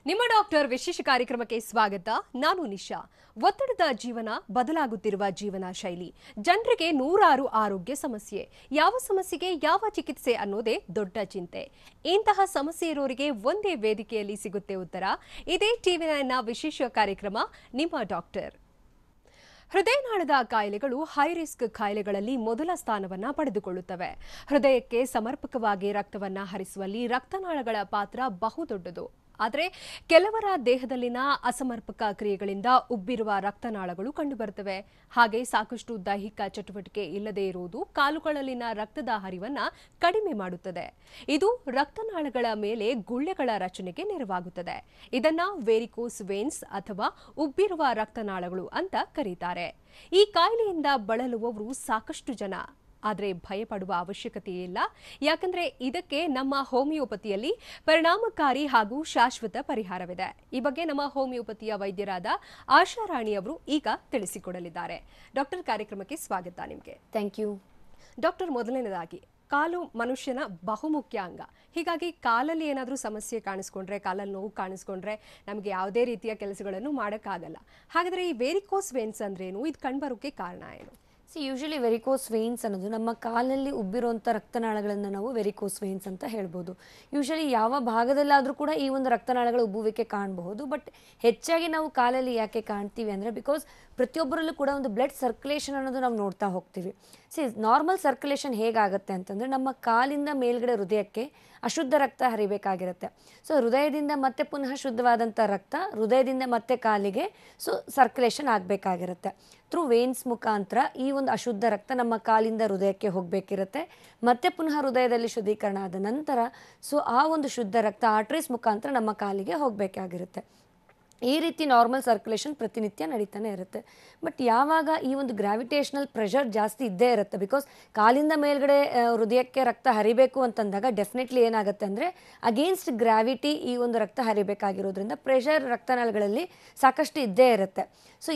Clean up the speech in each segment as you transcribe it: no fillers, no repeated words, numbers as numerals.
ನಿಮ್ಮ ಡಾಕ್ಟರ್ ವಿಶೇಷ ಕಾರ್ಯಕ್ರಮಕ್ಕೆ ಸ್ವಾಗತ. ನಾನು ನಿಶಾ. ಒತ್ತಡದ ಜೀವನ, ಬದಲಾಗುತ್ತಿರುವ ಜೀವನ ಶೈಲಿ, ಜನರಿಗೆ ನೂರಾರು ಆರೋಗ್ಯ ಸಮಸ್ಯೆ. ಯಾವ ಸಮಸ್ಯೆಗೆ ಯಾವ ಚಿಕಿತ್ಸೆ ಅನ್ನೋದೇ ದೊಡ್ಡ ಚಿಂತೆ. ಇಂತಹ ಸಮಸ್ಯೆ ಇರೋರಿಗೆ ಒಂದೇ ವೇದಿಕೆಯಲ್ಲಿ ಸಿಗುತ್ತೆ ಉತ್ತರ. ಇದೇ ಟಿವಿ9ನ ವಿಶೇಷ ಕಾರ್ಯಕ್ರಮ ನಿಮ್ಮ ಡಾಕ್ಟರ್. ಹೃದಯನಾಳದ ಕಾಯಿಲೆಗಳು ಹೈ ರಿಸ್ಕ್ ಕಾಯಿಲೆಗಳಲ್ಲಿ ಮೊದಲ ಸ್ಥಾನವನ್ನ ಪಡೆದುಕೊಳ್ಳುತ್ತವೆ. ಹೃದಯಕ್ಕೆ ಸಮರ್ಪಕವಾಗಿ ರಕ್ತವನ್ನ ಹರಿಸುವಲ್ಲಿ ರಕ್ತನಾಳಗಳ ಪಾತ್ರ ಬಹುದೊಡ್ಡದು. ಆದರೆ ಕೆಲವರ ದೇಹದಲ್ಲಿನ ಅಸಮರ್ಪಕ ಕ್ರಿಯೆಗಳಿಂದ ಉಬ್ಬಿರುವ ರಕ್ತನಾಳಗಳು ಕಂಡುಬರುತ್ತವೆ. ಹಾಗೆ ಸಾಕಷ್ಟು ದೈಹಿಕ ಚಟುವಟಿಕೆ ಇಲ್ಲದೇ ಇರುವುದು ಕಾಲುಗಳಲ್ಲಿನ ರಕ್ತದ ಹರಿವನ್ನ ಕಡಿಮೆ ಮಾಡುತ್ತದೆ. ಇದು ರಕ್ತನಾಳಗಳ ಮೇಲೆ ಗುಳ್ಳೆಗಳ ರಚನೆಗೆ ನೆರವಾಗುತ್ತದೆ. ಇದನ್ನ ವೇರಿಕೋಸ್ ವೇನ್ಸ್ ಅಥವಾ ಉಬ್ಬಿರುವ ರಕ್ತನಾಳಗಳು ಅಂತ ಕರೀತಾರೆ. ಈ ಕಾಯಿಲೆಯಿಂದ ಬಳಲುವವರು ಸಾಕಷ್ಟು ಜನ. ಆದರೆ ಭಯಪಡುವ ಅವಶ್ಯಕತೆ ಇಲ್ಲ. ಯಾಕಂದ್ರೆ ಇದಕ್ಕೆ ನಮ್ಮ ಹೋಮಿಯೋಪತಿಯಲ್ಲಿ ಪರಿಣಾಮಕಾರಿ ಹಾಗೂ ಶಾಶ್ವತ ಪರಿಹಾರವಿದೆ. ಈ ಬಗ್ಗೆ ನಮ್ಮ ಹೋಮಿಯೋಪತಿಯ ವೈದ್ಯರಾದ ಆಶಾ ರಾಣಿ ಅವರು ಈಗ ತಿಳಿಸಿಕೊಡಲಿದ್ದಾರೆ. ಡಾಕ್ಟರ್, ಕಾರ್ಯಕ್ರಮಕ್ಕೆ ಸ್ವಾಗತ. ನಿಮಗೆ ಥ್ಯಾಂಕ್ ಯು. ಡಾಕ್ಟರ್, ಮೊದಲನೇದಾಗಿ ಕಾಲು ಮನುಷ್ಯನ ಬಹುಮುಖ್ಯ ಅಂಗ. ಹೀಗಾಗಿ ಕಾಲಲ್ಲಿ ಏನಾದರೂ ಸಮಸ್ಯೆ ಕಾಣಿಸ್ಕೊಂಡ್ರೆ, ಕಾಲಲ್ಲಿ ನೋವು ಕಾಣಿಸ್ಕೊಂಡ್ರೆ ನಮಗೆ ಯಾವುದೇ ರೀತಿಯ ಕೆಲಸಗಳನ್ನು ಮಾಡೋಕ್ಕಾಗಲ್ಲ. ಹಾಗಾದರೆ ಈ ವೇರಿಕೋಸ್ ವೇನ್ಸ್ ಅಂದ್ರೇನು? ಇದು ಕಂಡುಬರೋಕ್ಕೆ ಕಾರಣ ಏನು? ಯೂಶಲಿ ವೆರಿಕೋಸ್ ವೇನ್ಸ್ ಅನ್ನೋದು ನಮ್ಮ ಕಾಲಲ್ಲಿ ಉಬ್ಬಿರುವಂಥ ರಕ್ತನಾಳಗಳನ್ನು ನಾವು ವೆರಿಕೋಸ್ ವೇನ್ಸ್ ಅಂತ ಹೇಳ್ಬೋದು. ಯೂಶಲಿ ಯಾವ ಭಾಗದಲ್ಲಾದರೂ ಕೂಡ ಈ ಒಂದು ರಕ್ತನಾಳಗಳ ಉಬ್ಬುವಿಕೆ ಕಾಣಬಹುದು. ಬಟ್ ಹೆಚ್ಚಾಗಿ ನಾವು ಕಾಲಲ್ಲಿ ಯಾಕೆ ಕಾಣ್ತೀವಿ ಅಂದರೆ ಬಿಕಾಸ್ ಪ್ರತಿಯೊಬ್ಬರಲ್ಲೂ ಕೂಡ ಒಂದು ಬ್ಲಡ್ ಸರ್ಕ್ಯುಲೇಷನ್ ಅನ್ನೋದು ನಾವು ನೋಡ್ತಾ ಹೋಗ್ತೀವಿ. ನಾರ್ಮಲ್ ಸರ್ಕ್ಯುಲೇಷನ್ ಹೇಗಾಗುತ್ತೆ ಅಂತಂದರೆ ನಮ್ಮ ಕಾಲಿಂದ ಮೇಲ್ಗಡೆ ಹೃದಯಕ್ಕೆ ಅಶುದ್ಧ ರಕ್ತ ಹರಿಬೇಕಾಗಿರುತ್ತೆ. ಹೃದಯದಿಂದ ಮತ್ತೆ ಪುನಃ ಶುದ್ಧವಾದಂಥ ರಕ್ತ ಹೃದಯದಿಂದ ಮತ್ತೆ ಕಾಲಿಗೆ ಸರ್ಕ್ಯುಲೇಷನ್ ಆಗಬೇಕಾಗಿರುತ್ತೆ. ಥ್ರೂ ವೇನ್ಸ್ ಮುಖಾಂತರ ಈ ಒಂದು ಅಶುದ್ಧ ರಕ್ತ ನಮ್ಮ ಕಾಲಿಂದ ಹೃದಯಕ್ಕೆ ಹೋಗಬೇಕಿರುತ್ತೆ. ಮತ್ತೆ ಪುನಃ ಹೃದಯದಲ್ಲಿ ಶುದ್ಧೀಕರಣ ಆದ ನಂತರ ಆ ಒಂದು ಶುದ್ಧ ರಕ್ತ ಆರ್ಟ್ರೀಸ್ ಮುಖಾಂತರ ನಮ್ಮ ಕಾಲಿಗೆ ಹೋಗಬೇಕಾಗಿರುತ್ತೆ. ಈ ರೀತಿ ನಾರ್ಮಲ್ ಸರ್ಕ್ಯುಲೇಷನ್ ಪ್ರತಿನಿತ್ಯ ನಡೀತಾನೆ ಇರುತ್ತೆ. ಬಟ್ ಯಾವಾಗ ಈ ಒಂದು ಗ್ರಾವಿಟೇಷನಲ್ ಪ್ರೆಷರ್ ಜಾಸ್ತಿ ಇದ್ದೇ ಇರುತ್ತೆ, ಬಿಕಾಸ್ ಕಾಲಿಂದ ಮೇಲ್ಗಡೆ ಹೃದಯಕ್ಕೆ ರಕ್ತ ಹರಿಬೇಕು ಅಂತಂದಾಗ ಡೆಫಿನೆಟ್ಲಿ ಏನಾಗುತ್ತೆ ಅಂದರೆ ಅಗೇನ್ಸ್ಟ್ ಗ್ರಾವಿಟಿ ಈ ಒಂದು ರಕ್ತ ಹರಿಬೇಕಾಗಿರೋದ್ರಿಂದ ಪ್ರೆಷರ್ ರಕ್ತನಾಳಗಳಲ್ಲಿ ಸಾಕಷ್ಟು ಇದ್ದೇ ಇರುತ್ತೆ.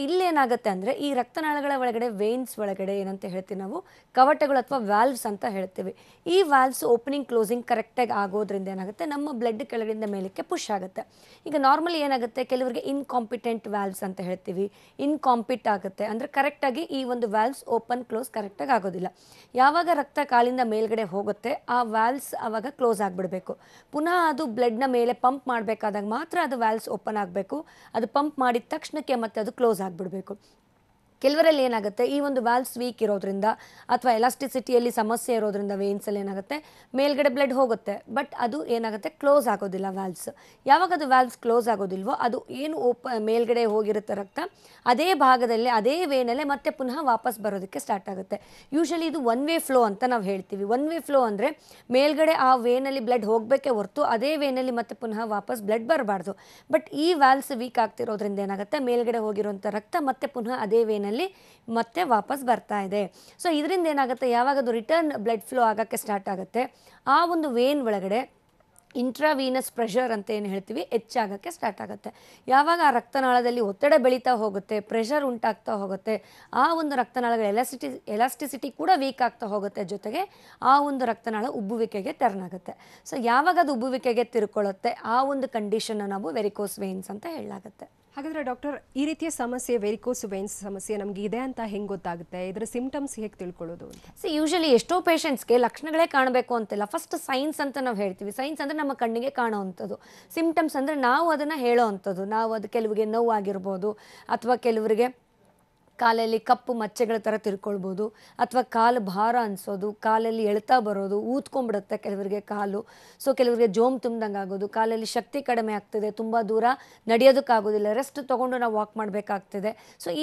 ಇಲ್ಲೇನಾಗುತ್ತೆ ಅಂದರೆ ಈ ರಕ್ತನಾಳಗಳ ಒಳಗಡೆ ವೇನ್ಸ್ ಒಳಗಡೆ ಏನಂತ ಹೇಳ್ತೀವಿ ನಾವು, ಕವಟಗಳು ಅಥವಾ ವ್ಯಾಲ್ವ್ಸ್ ಅಂತ ಹೇಳ್ತೀವಿ. ಈ ವ್ಯಾಲ್ವ್ಸ್ ಓಪನಿಂಗ್ ಕ್ಲೋಸಿಂಗ್ ಕರೆಕ್ಟಾಗಿ ಆಗೋದ್ರಿಂದ ಏನಾಗುತ್ತೆ, ನಮ್ಮ ಬ್ಲಡ್ ಕೆಳಗಿಂದ ಮೇಲಕ್ಕೆ ಪುಷ್ ಆಗುತ್ತೆ. ಈಗ ನಾರ್ಮಲಿ ಏನಾಗುತ್ತೆ, ಕೆಲವರಿಗೆ ಇನ್ಕಾಂಪಿಟೆಂಟ್ ವ್ಯಾಲ್ವ್ಸ್ ಅಂತ ಹೇಳ್ತೀವಿ. ಇನ್ಕಾಂಪಿಟ್ ಆಗುತ್ತೆ ಅಂದರೆ ಕರೆಕ್ಟಾಗಿ ಈ ಒಂದು ವ್ಯಾಲ್ವ್ಸ್ ಓಪನ್ ಕ್ಲೋಸ್ ಕರೆಕ್ಟಾಗಿ ಆಗೋದಿಲ್ಲ. ಯಾವಾಗ ರಕ್ತ ಕಾಲಿಂದ ಮೇಲ್ಗಡೆ ಹೋಗುತ್ತೆ ಆ ವ್ಯಾಲ್ವ್ಸ್ ಆವಾಗ ಕ್ಲೋಸ್ ಆಗಿಬಿಡಬೇಕು. ಪುನಃ ಅದು ಬ್ಲಡ್ನ ಮೇಲೆ ಪಂಪ್ ಮಾಡಬೇಕಾದಾಗ ಮಾತ್ರ ಅದು ವ್ಯಾಲ್ವ್ಸ್ ಓಪನ್ ಆಗಬೇಕು. ಅದು ಪಂಪ್ ಮಾಡಿದ ತಕ್ಷಣಕ್ಕೆ ಮತ್ತೆ ಅದು ಕ್ಲೋಸ್ ಆಗಿಬಿಡಬೇಕು. ಕೆಲವರಲ್ಲಿ ಏನಾಗುತ್ತೆ, ಈ ಒಂದು ವ್ಯಾಲ್ವ್ಸ್ ವೀಕ್ ಇರೋದ್ರಿಂದ ಅಥವಾ ಎಲಾಸ್ಟಿಸಿಟಿಯಲ್ಲಿ ಸಮಸ್ಯೆ ಇರೋದ್ರಿಂದ ವೇನ್ಸಲ್ಲಿ ಏನಾಗುತ್ತೆ, ಮೇಲ್ಗಡೆ ಬ್ಲಡ್ ಹೋಗುತ್ತೆ ಬಟ್ ಅದು ಏನಾಗುತ್ತೆ, ಕ್ಲೋಸ್ ಆಗೋದಿಲ್ಲ ವ್ಯಾಲ್ವ್ಸ್. ಯಾವಾಗ ಅದು ವ್ಯಾಲ್ವ್ಸ್ ಕ್ಲೋಸ್ ಆಗೋದಿಲ್ವೋ ಅದು ಏನು ಮೇಲ್ಗಡೆ ಹೋಗಿರುತ್ತೆ ರಕ್ತ ಅದೇ ಭಾಗದಲ್ಲೇ ಅದೇ ವೇನಲ್ಲೇ ಮತ್ತೆ ಪುನಃ ವಾಪಸ್ ಬರೋದಕ್ಕೆ ಸ್ಟಾರ್ಟ್ ಆಗುತ್ತೆ. ಯೂಶಲಿ ಇದು ಒನ್ ವೇ ಫ್ಲೋ ಅಂತ ನಾವು ಹೇಳ್ತೀವಿ. ಒನ್ ವೇ ಫ್ಲೋ ಅಂದರೆ ಮೇಲ್ಗಡೆ ಆ ವೇನಲ್ಲಿ ಬ್ಲಡ್ ಹೋಗಬೇಕೇ ಹೊರತು ಅದೇ ವೇನಲ್ಲಿ ಮತ್ತೆ ಪುನಃ ವಾಪಸ್ ಬ್ಲಡ್ ಬರಬಾರ್ದು. ಬಟ್ ಈ ವ್ಯಾಲ್ವ್ಸ್ ವೀಕ್ ಆಗ್ತಿರೋದ್ರಿಂದ ಏನಾಗುತ್ತೆ, ಮೇಲ್ಗಡೆ ಹೋಗಿರುವಂಥ ರಕ್ತ ಮತ್ತೆ ಪುನಃ ಅದೇ ವೇನಲ್ಲಿ ಮತ್ತೆ ವಾಪಸ್ ಬರ್ತಾ ಇದೆ. ಇದರಿಂದ ಏನಾಗುತ್ತೆ, ಯಾವಾಗ ಅದು ರಿಟರ್ನ್ ಬ್ಲಡ್ ಫ್ಲೋ ಆಗೋಕ್ಕೆ ಸ್ಟಾರ್ಟ್ ಆಗುತ್ತೆ ಆ ಒಂದು ವೇನ್ ಒಳಗಡೆ ಇಂಟ್ರಾವೀನಸ್ ಪ್ರೆಷರ್ ಅಂತ ಏನು ಹೇಳ್ತೀವಿ ಹೆಚ್ಚಾಗೋಕ್ಕೆ ಸ್ಟಾರ್ಟ್ ಆಗುತ್ತೆ. ಯಾವಾಗ ಆ ರಕ್ತನಾಳದಲ್ಲಿ ಒತ್ತಡ ಬೆಳೀತಾ ಹೋಗುತ್ತೆ, ಪ್ರೆಷರ್ ಉಂಟಾಗ್ತಾ ಹೋಗುತ್ತೆ, ಆ ಒಂದು ರಕ್ತನಾಳಗಳ ಎಲಾಸ್ಟಿಸಿಟಿ ಕೂಡ ವೀಕ್ ಆಗ್ತಾ ಹೋಗುತ್ತೆ. ಜೊತೆಗೆ ಆ ಒಂದು ರಕ್ತನಾಳ ಉಬ್ಬುವಿಕೆಗೆ ಟರ್ನ್ ಆಗುತ್ತೆ. ಯಾವಾಗ ಅದು ಉಬ್ಬುವಿಕೆಗೆ ತಿರ್ಕೊಳ್ಳುತ್ತೆ ಆ ಒಂದು ಕಂಡೀಷನ್ನ ನಾವು ವೆರಿಕೋಸ್ ವೇನ್ಸ್ ಅಂತ ಹೇಳಲಾಗುತ್ತೆ. ಹಾಗಾದ್ರೆ ಡಾಕ್ಟರ್, ಈ ರೀತಿಯ ಸಮಸ್ಯೆ ವೇರಿಕೋಸ್ ವೇನ್ಸ್ ಸಮಸ್ಯೆ ನಮಗೆ ಇದೆ ಅಂತ ಹೆಂಗೆ ಗೊತ್ತಾಗುತ್ತೆ? ಇದರ ಸಿಂಪ್ಟಮ್ಸ್ ಹೇಗೆ ತಿಳ್ಕೊಳ್ಳೋದು ಅಂತ? ಯೂಶಲಿ ಎಷ್ಟೋ ಪೇಷಂಟ್ಸ್ಗೆ ಲಕ್ಷಣಗಳೇ ಕಾಣಬೇಕು ಅಂತಿಲ್ಲ. ಫಸ್ಟ್ ಸೈನ್ಸ್ ಅಂತ ನಾವು ಹೇಳ್ತೀವಿ. ಸೈನ್ಸ್ ಅಂದರೆ ನಮ್ಮ ಕಣ್ಣಿಗೆ ಕಾಣೋ ಅಂಥದ್ದು. ಸಿಂಪ್ಟಮ್ಸ್ ಅಂದರೆ ನಾವು ಅದನ್ನು ಹೇಳೋ ಅಂಥದ್ದು. ನಾವು ಅದು ಕೆಲವರಿಗೆ ನೋವು ಆಗಿರ್ಬೋದು, ಅಥವಾ ಕೆಲವರಿಗೆ ಕಾಲಲ್ಲಿ ಕಪ್ಪು ಮಚ್ಚೆಗಳ ಥರ ತಿರ್ಕೊಳ್ಬೋದು, ಅಥವಾ ಕಾಲು ಭಾರ ಅನಿಸೋದು, ಕಾಲಲ್ಲಿ ಎಳ್ತಾ ಬರೋದು, ಊದ್ಕೊಂಡ್ಬಿಡುತ್ತೆ ಕೆಲವರಿಗೆ ಕಾಲು. ಕೆಲವರಿಗೆ ಜೋಮ್ ತುಂಬ್ದಂಗೆ ಆಗೋದು, ಕಾಲಲ್ಲಿ ಶಕ್ತಿ ಕಡಿಮೆ ಆಗ್ತಿದೆ, ತುಂಬ ದೂರ ನಡೆಯೋದಕ್ಕಾಗೋದಿಲ್ಲ, ರೆಸ್ಟ್ ತೊಗೊಂಡು ನಾವು ವಾಕ್ ಮಾಡಬೇಕಾಗ್ತಿದೆ.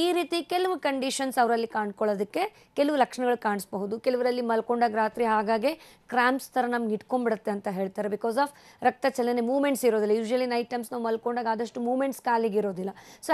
ಈ ರೀತಿ ಕೆಲವು ಕಂಡೀಷನ್ಸ್ ಅವರಲ್ಲಿ ಕಾಣ್ಕೊಳ್ಳೋದಕ್ಕೆ ಕೆಲವು ಲಕ್ಷಣಗಳು ಕಾಣಿಸ್ಬಹುದು. ಕೆಲವರಲ್ಲಿ ಮಲ್ಕೊಂಡಾಗ ರಾತ್ರಿ ಹಾಗಾಗಿ ಕ್ರಾಂಪ್ಸ್ ಥರ ನಮ್ಗೆ ಇಟ್ಕೊಂಡ್ಬಿಡುತ್ತೆ ಅಂತ ಹೇಳ್ತಾರೆ. ಬಿಕಾಸ್ ಆಫ್ ರಕ್ತ ಚಲನೆ ಮೂಮೆಂಟ್ಸ್ ಇರೋದಿಲ್ಲ. ಯೂಶಲಿ ನೈಟ್ ಟೈಮ್ಸ್ ನಾವು ಮಲ್ಕೊಂಡಾಗ ಆದಷ್ಟು ಮೂಮೆಂಟ್ಸ್ ಕಾಲಿಗೆ ಇರೋದಿಲ್ಲ.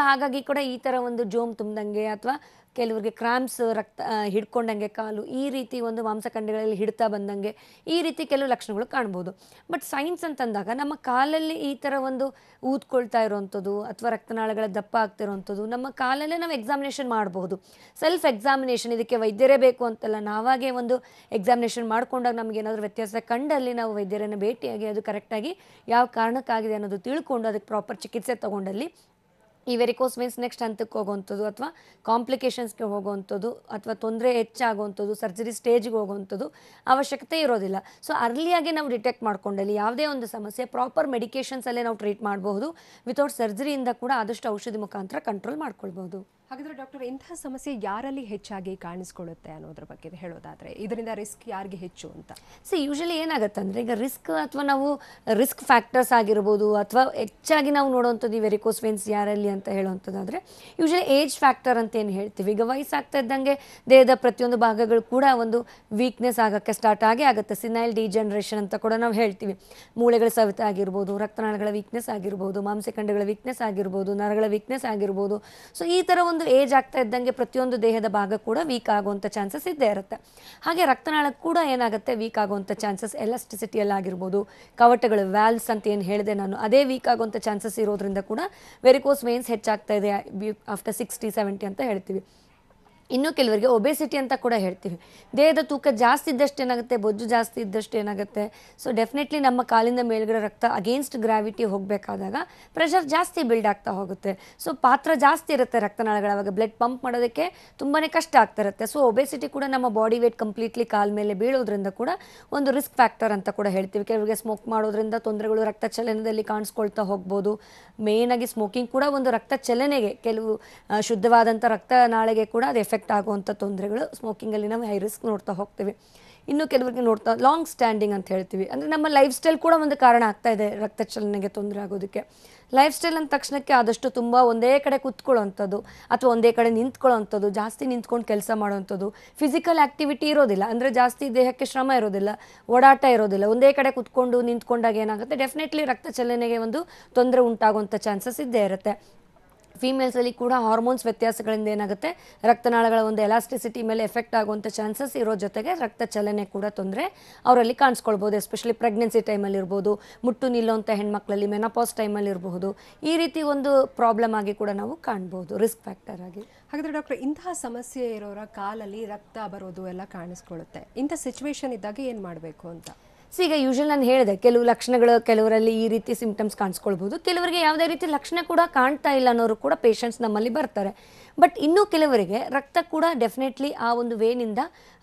ಹಾಗಾಗಿ ಕೂಡ ಈ ಥರ ಒಂದು ಜೋಮ್ ತುಂಬ್ದಂಗೆ ಅಥವಾ ಅಥವಾ ಕೆಲವರಿಗೆ ಕ್ರಾಂಪ್ಸ್ ರಕ್ತ ಹಿಡ್ಕೊಂಡಂಗೆ ಕಾಲು, ಈ ರೀತಿ ಒಂದು ಮಾಂಸಖಂಡಗಳಲ್ಲಿ ಹಿಡ್ತಾ ಬಂದಂಗೆ ಈ ರೀತಿ ಕೆಲವು ಲಕ್ಷಣಗಳು ಕಾಣ್ಬೋದು. ಬಟ್ ಸೈನ್ಸ್ ಅಂತಂದಾಗ ನಮ್ಮ ಕಾಲಲ್ಲಿ ಈ ಥರ ಒಂದು ಊದ್ಕೊಳ್ತಾ ಇರೋವಂಥದ್ದು ಅಥವಾ ರಕ್ತನಾಳಗಳ ದಪ್ಪ ಆಗ್ತಿರೋವಂಥದ್ದು ನಮ್ಮ ಕಾಲಲ್ಲೇ ನಾವು ಎಕ್ಸಾಮಿನೇಷನ್ ಮಾಡಬಹುದು. ಸೆಲ್ಫ್ ಎಕ್ಸಾಮಿನೇಷನ್, ಇದಕ್ಕೆ ವೈದ್ಯರೇ ಬೇಕು ಅಂತಲ್ಲ, ನಾವಾಗೇ ಒಂದು ಎಕ್ಸಾಮಿನೇಷನ್ ಮಾಡ್ಕೊಂಡಾಗ ನಮಗೆ ಏನಾದರೂ ವ್ಯತ್ಯಾಸ ಕಂಡಲ್ಲಿ ನಾವು ವೈದ್ಯರನ್ನು ಭೇಟಿಯಾಗಿ ಅದು ಕರೆಕ್ಟಾಗಿ ಯಾವ ಕಾರಣಕ್ಕಾಗಿದೆ ಅನ್ನೋದು ತಿಳ್ಕೊಂಡು ಅದಕ್ಕೆ ಪ್ರಾಪರ್ ಚಿಕಿತ್ಸೆ ತೊಗೊಂಡಲ್ಲಿ ಈ ವೆರಿಕೋಸ್ ವೇನ್ಸ್ ನೆಕ್ಸ್ಟ್ ಹಂತಕ್ಕೆ ಹೋಗುವಂಥದ್ದು ಅಥವಾ ಕಾಂಪ್ಲಿಕೇಶನ್ಸ್ಗೆ ಹೋಗುವಂಥದ್ದು ಅಥವಾ ತೊಂದರೆ ಹೆಚ್ಚಾಗುವಂಥದ್ದು, ಸರ್ಜರಿ ಸ್ಟೇಜ್ಗೆ ಹೋಗುವಂಥದ್ದು ಅವಶ್ಯಕತೆ ಇರೋದಿಲ್ಲ. ಸೊ ಅರ್ಲಿಯಾಗಿ ನಾವು ಡಿಟೆಕ್ಟ್ ಮಾಡ್ಕೊಂಡಲ್ಲಿ ಯಾವುದೇ ಒಂದು ಸಮಸ್ಯೆ ಪ್ರಾಪರ್ ಮೆಡಿಕೇಷನ್ಸಲ್ಲೇ ನಾವು ಟ್ರೀಟ್ ಮಾಡಬಹುದು. ವಿತೌಟ್ ಸರ್ಜರಿಯಿಂದ ಕೂಡ ಆದಷ್ಟು ಔಷಧಿ ಮುಖಾಂತರ ಕಂಟ್ರೋಲ್ ಮಾಡ್ಕೊಳ್ಬೋದು. ಹಾಗಾದರೆ ಡಾಕ್ಟರ್, ಇಂತಹ ಸಮಸ್ಯೆ ಯಾರಲ್ಲಿ ಹೆಚ್ಚಾಗಿ ಕಾಣಿಸ್ಕೊಳ್ಳುತ್ತೆ ಅನ್ನೋದ್ರ ಬಗ್ಗೆ ಹೇಳೋದಾದರೆ ಇದರಿಂದ ರಿಸ್ಕ್ ಯಾರಿಗೆ ಹೆಚ್ಚು ಅಂತ? ಯೂಶಲಿ ಏನಾಗುತ್ತೆ ಅಂದರೆ, ಈಗ ರಿಸ್ಕ್ ಅಥವಾ ನಾವು ರಿಸ್ಕ್ ಫ್ಯಾಕ್ಟರ್ಸ್ ಆಗಿರ್ಬೋದು ಅಥವಾ ಹೆಚ್ಚಾಗಿ ನಾವು ನೋಡುವಂಥದ್ದು ಈ ವೆರಿಕೋಸ್ ವೇನ್ಸ್ ಯಾರಲ್ಲಿ ಅಂತ ಹೇಳುವಂಥದ್ದಾದರೆ ಯೂಶಲಿ ಏಜ್ ಫ್ಯಾಕ್ಟರ್ ಅಂತ ಏನು ಹೇಳ್ತೀವಿ. ಈಗ ವಯಸ್ಸಾಗ್ತಾ ಇದ್ದಂಗೆ ದೇಹದ ಪ್ರತಿಯೊಂದು ಭಾಗಗಳು ಕೂಡ ಒಂದು ವೀಕ್ನೆಸ್ ಆಗೋಕ್ಕೆ ಸ್ಟಾರ್ಟ್ ಆಗುತ್ತೆ. ಸಿನೈಲ್ ಡಿಜನರೇಷನ್ ಅಂತ ಕೂಡ ನಾವು ಹೇಳ್ತೀವಿ. ಮೂಳೆಗಳ ಸವೆತ ಆಗಿರ್ಬೋದು, ರಕ್ತನಾಳಗಳ ವೀಕ್ನೆಸ್ ಆಗಿರ್ಬೋದು, ಮಾಂಸಖಂಡಗಳ ವೀಕ್ನೆಸ್ ಆಗಿರ್ಬೋದು, ನರಗಳ ವೀಕ್ನೆಸ್ ಆಗಿರ್ಬೋದು. ಸೊ ಈ ಥರ ಒಂದು ಏಜ್ ಆಗ್ತಾ ಇದ್ದಂಗೆ ಪ್ರತಿಯೊಂದು ದೇಹದ ಭಾಗ ಕೂಡ ವೀಕ್ ಆಗುವಂಥ ಚಾನ್ಸಸ್ ಇದ್ದೇ ಇರುತ್ತೆ. ಹಾಗೆ ರಕ್ತನಾಳ ಕೂಡ ಏನಾಗುತ್ತೆ, ವೀಕ್ ಆಗುವಂಥ ಚಾನ್ಸಸ್ ಎಲಾಸ್ಟಿಸಿಟಿಯಲ್ಲಾಗಿರ್ಬೋದು, ಕವಟಗಳು ವ್ಯಾಲ್ವ್ಸ್ ಅಂತ ಏನು ಹೇಳಿದೆ ನಾನು, ಅದೇ ವೀಕ್ ಆಗುವಂಥ ಚಾನ್ಸಸ್ ಇರೋದ್ರಿಂದ ಕೂಡ ವೆರಿಕೋಸ್ ವೇನ್ಸ್ ಹೆಚ್ಚಾಗ್ತಾ ಇದೆ ಆಫ್ಟರ್ 60-70 ಅಂತ ಹೇಳ್ತೀವಿ. ಇನ್ನು ಕೆಲವರಿಗೆ ಒಬೆಸಿಟಿ ಅಂತ ಕೂಡ ಹೇಳ್ತೀವಿ. ದೇಹದ ತೂಕ ಜಾಸ್ತಿ ಇದ್ದಷ್ಟು ಏನಾಗುತ್ತೆ, ಬೊಜ್ಜು ಜಾಸ್ತಿ ಇದ್ದಷ್ಟು ಏನಾಗುತ್ತೆ. ಸೊ ಡೆಫಿನೆಟ್ಲಿ ನಮ್ಮ ಕಾಲಿಂದ ಮೇಲ್ಗಡೆ ರಕ್ತ ಅಗೇನ್ಸ್ಟ್ ಗ್ರಾವಿಟಿ ಹೋಗಬೇಕಾದಾಗ ಪ್ರೆಷರ್ ಜಾಸ್ತಿ ಬಿಲ್ಡ್ ಆಗ್ತಾ ಹೋಗುತ್ತೆ. ಸೊ ಪಾತ್ರ ಜಾಸ್ತಿ ಇರುತ್ತೆ ರಕ್ತನಾಳಗಳ, ಅವಾಗ ಬ್ಲಡ್ ಪಂಪ್ ಮಾಡೋದಕ್ಕೆ ತುಂಬಾ ಕಷ್ಟ ಆಗ್ತಾ ಇರುತ್ತೆ. ಸೊ ಒಬೆಸಿಟಿ ಕೂಡ ನಮ್ಮ ಬಾಡಿ ವೇಟ್ ಕಂಪ್ಲೀಟ್ಲಿ ಕಾಲ ಮೇಲೆ ಬೀಳೋದ್ರಿಂದ ಕೂಡ ಒಂದು ರಿಸ್ಕ್ ಫ್ಯಾಕ್ಟರ್ ಅಂತ ಕೂಡ ಹೇಳ್ತೀವಿ. ಕೆಲವರಿಗೆ ಸ್ಮೋಕ್ ಮಾಡೋದ್ರಿಂದ ತೊಂದರೆಗಳು ರಕ್ತ ಚಲನದಲ್ಲಿ ಕಾಣಿಸ್ಕೊಳ್ತಾ ಹೋಗ್ಬೋದು. ಮೇಯ್ನಾಗಿ ಸ್ಮೋಕಿಂಗ್ ಕೂಡ ಒಂದು ರಕ್ತ ಚಲನೆಗೆ, ಕೆಲವು ಶುದ್ಧವಾದಂಥ ರಕ್ತನಾಳೆಗೆ ಕೂಡ ಅದು ಎಫೆಕ್ಟ್ ಆಗುವಂಥ ತೊಂದರೆಗಳು ಸ್ಮೋಕಿಂಗಲ್ಲಿ ನಾವು ಹೈ ರಿಸ್ಕ್ ನೋಡ್ತಾ ಹೋಗ್ತೀವಿ. ಇನ್ನು ಕೆಲವರಿಗೆ ನೋಡ್ತಾ ಲಾಂಗ್ ಸ್ಟ್ಯಾಂಡಿಂಗ್ ಅಂತ ಹೇಳ್ತೀವಿ. ಅಂದರೆ ನಮ್ಮ ಲೈಫ್ ಸ್ಟೈಲ್ ಕೂಡ ಒಂದು ಕಾರಣ ಆಗ್ತಾ ಇದೆ ರಕ್ತ ಚಲನೆಗೆ ತೊಂದರೆ ಆಗೋದಕ್ಕೆ. ಲೈಫ್ ಸ್ಟೈಲ್ ಅಂದ ತಕ್ಷಣಕ್ಕೆ ಆದಷ್ಟು ತುಂಬ ಒಂದೇ ಕಡೆ ಕೂತ್ಕೊಳ್ಳೋವಂಥದ್ದು ಅಥವಾ ಒಂದೇ ಕಡೆ ನಿಂತ್ಕೊಳ್ಳೋವಂಥದ್ದು, ಜಾಸ್ತಿ ನಿಂತ್ಕೊಂಡು ಕೆಲಸ ಮಾಡೋವಂಥದ್ದು, ಫಿಸಿಕಲ್ ಆ್ಯಕ್ಟಿವಿಟಿ ಇರೋದಿಲ್ಲ, ಅಂದರೆ ಜಾಸ್ತಿ ದೇಹಕ್ಕೆ ಶ್ರಮ ಇರೋದಿಲ್ಲ, ಓಡಾಟ ಇರೋದಿಲ್ಲ, ಒಂದೇ ಕಡೆ ಕೂತ್ಕೊಂಡು ನಿಂತ್ಕೊಂಡಾಗ ಏನಾಗುತ್ತೆ, ಡೆಫಿನೆಟ್ಲಿ ರಕ್ತ ಚಲನೆಗೆ ಒಂದು ತೊಂದರೆ ಉಂಟಾಗುವಂಥ ಚಾನ್ಸಸ್ ಇದ್ದೇ ಇರುತ್ತೆ. ಫೀಮೇಲ್ಸಲ್ಲಿ ಕೂಡ ಹಾರ್ಮೋನ್ಸ್ ವ್ಯತ್ಯಾಸಗಳಿಂದ ಏನಾಗುತ್ತೆ, ರಕ್ತನಾಳಗಳ ಒಂದು ಎಲಾಸ್ಟಿಸಿಟಿ ಮೇಲೆ ಎಫೆಕ್ಟ್ ಆಗುವಂಥ ಚಾನ್ಸಸ್ ಇರೋ ಜೊತೆಗೆ ರಕ್ತ ಚಲನೆ ಕೂಡ ತೊಂದರೆ ಅವರಲ್ಲಿ ಕಾಣಿಸ್ಕೊಳ್ಬೋದು. ಎಸ್ಪೆಷಲಿ ಪ್ರೆಗ್ನೆನ್ಸಿ ಟೈಮಲ್ಲಿ ಇರ್ಬೋದು, ಮುಟ್ಟು ನಿಲ್ಲುವಂಥ ಹೆಣ್ಮಕ್ಳಲ್ಲಿ, ಮೆನಪಾಸ್ ಟೈಮಲ್ಲಿ ಇರಬಹುದು. ಈ ರೀತಿ ಒಂದು ಪ್ರಾಬ್ಲಮ್ ಆಗಿ ಕೂಡ ನಾವು ಕಾಣ್ಬೋದು ರಿಸ್ಕ್ ಫ್ಯಾಕ್ಟರ್ ಆಗಿ. ಹಾಗಾದರೆ ಡಾಕ್ಟರ್, ಇಂತಹ ಸಮಸ್ಯೆ ಇರೋರ ಕಾಲಲ್ಲಿ ರಕ್ತ ಬರೋದು ಎಲ್ಲ ಕಾಣಿಸ್ಕೊಳ್ಳುತ್ತೆ. ಇಂಥ ಸಿಚುವೇಶನ್ ಇದ್ದಾಗ ಏನು ಮಾಡಬೇಕು ಅಂತ? ಈಗ ಯೂಶಲಿ ನಾನು ಹೇಳಿದೆ, ಕೆಲವು ಲಕ್ಷಣಗಳು ಕೆಲವರಲ್ಲಿ ಈ ರೀತಿ ಸಿಂಪ್ಟಮ್ಸ್ ಕಾಣಿಸ್ಕೊಳ್ಬೋದು, ಕೆಲವರಿಗೆ ಯಾವುದೇ ರೀತಿ ಲಕ್ಷಣ ಕೂಡ ಕಾಣ್ತಾ ಇಲ್ಲ ಅನ್ನೋರು ಕೂಡ ಪೇಷಂಟ್ಸ್ ನಮ್ಮಲ್ಲಿ ಬರ್ತಾರೆ. ಬಟ್ ಇನ್ನೂ ಕೆಲವರಿಗೆ ರಕ್ತ ಕೂಡ ಡೆಫಿನೆಟ್ಲಿ ಆ ಒಂದು ವೇನಿಂದ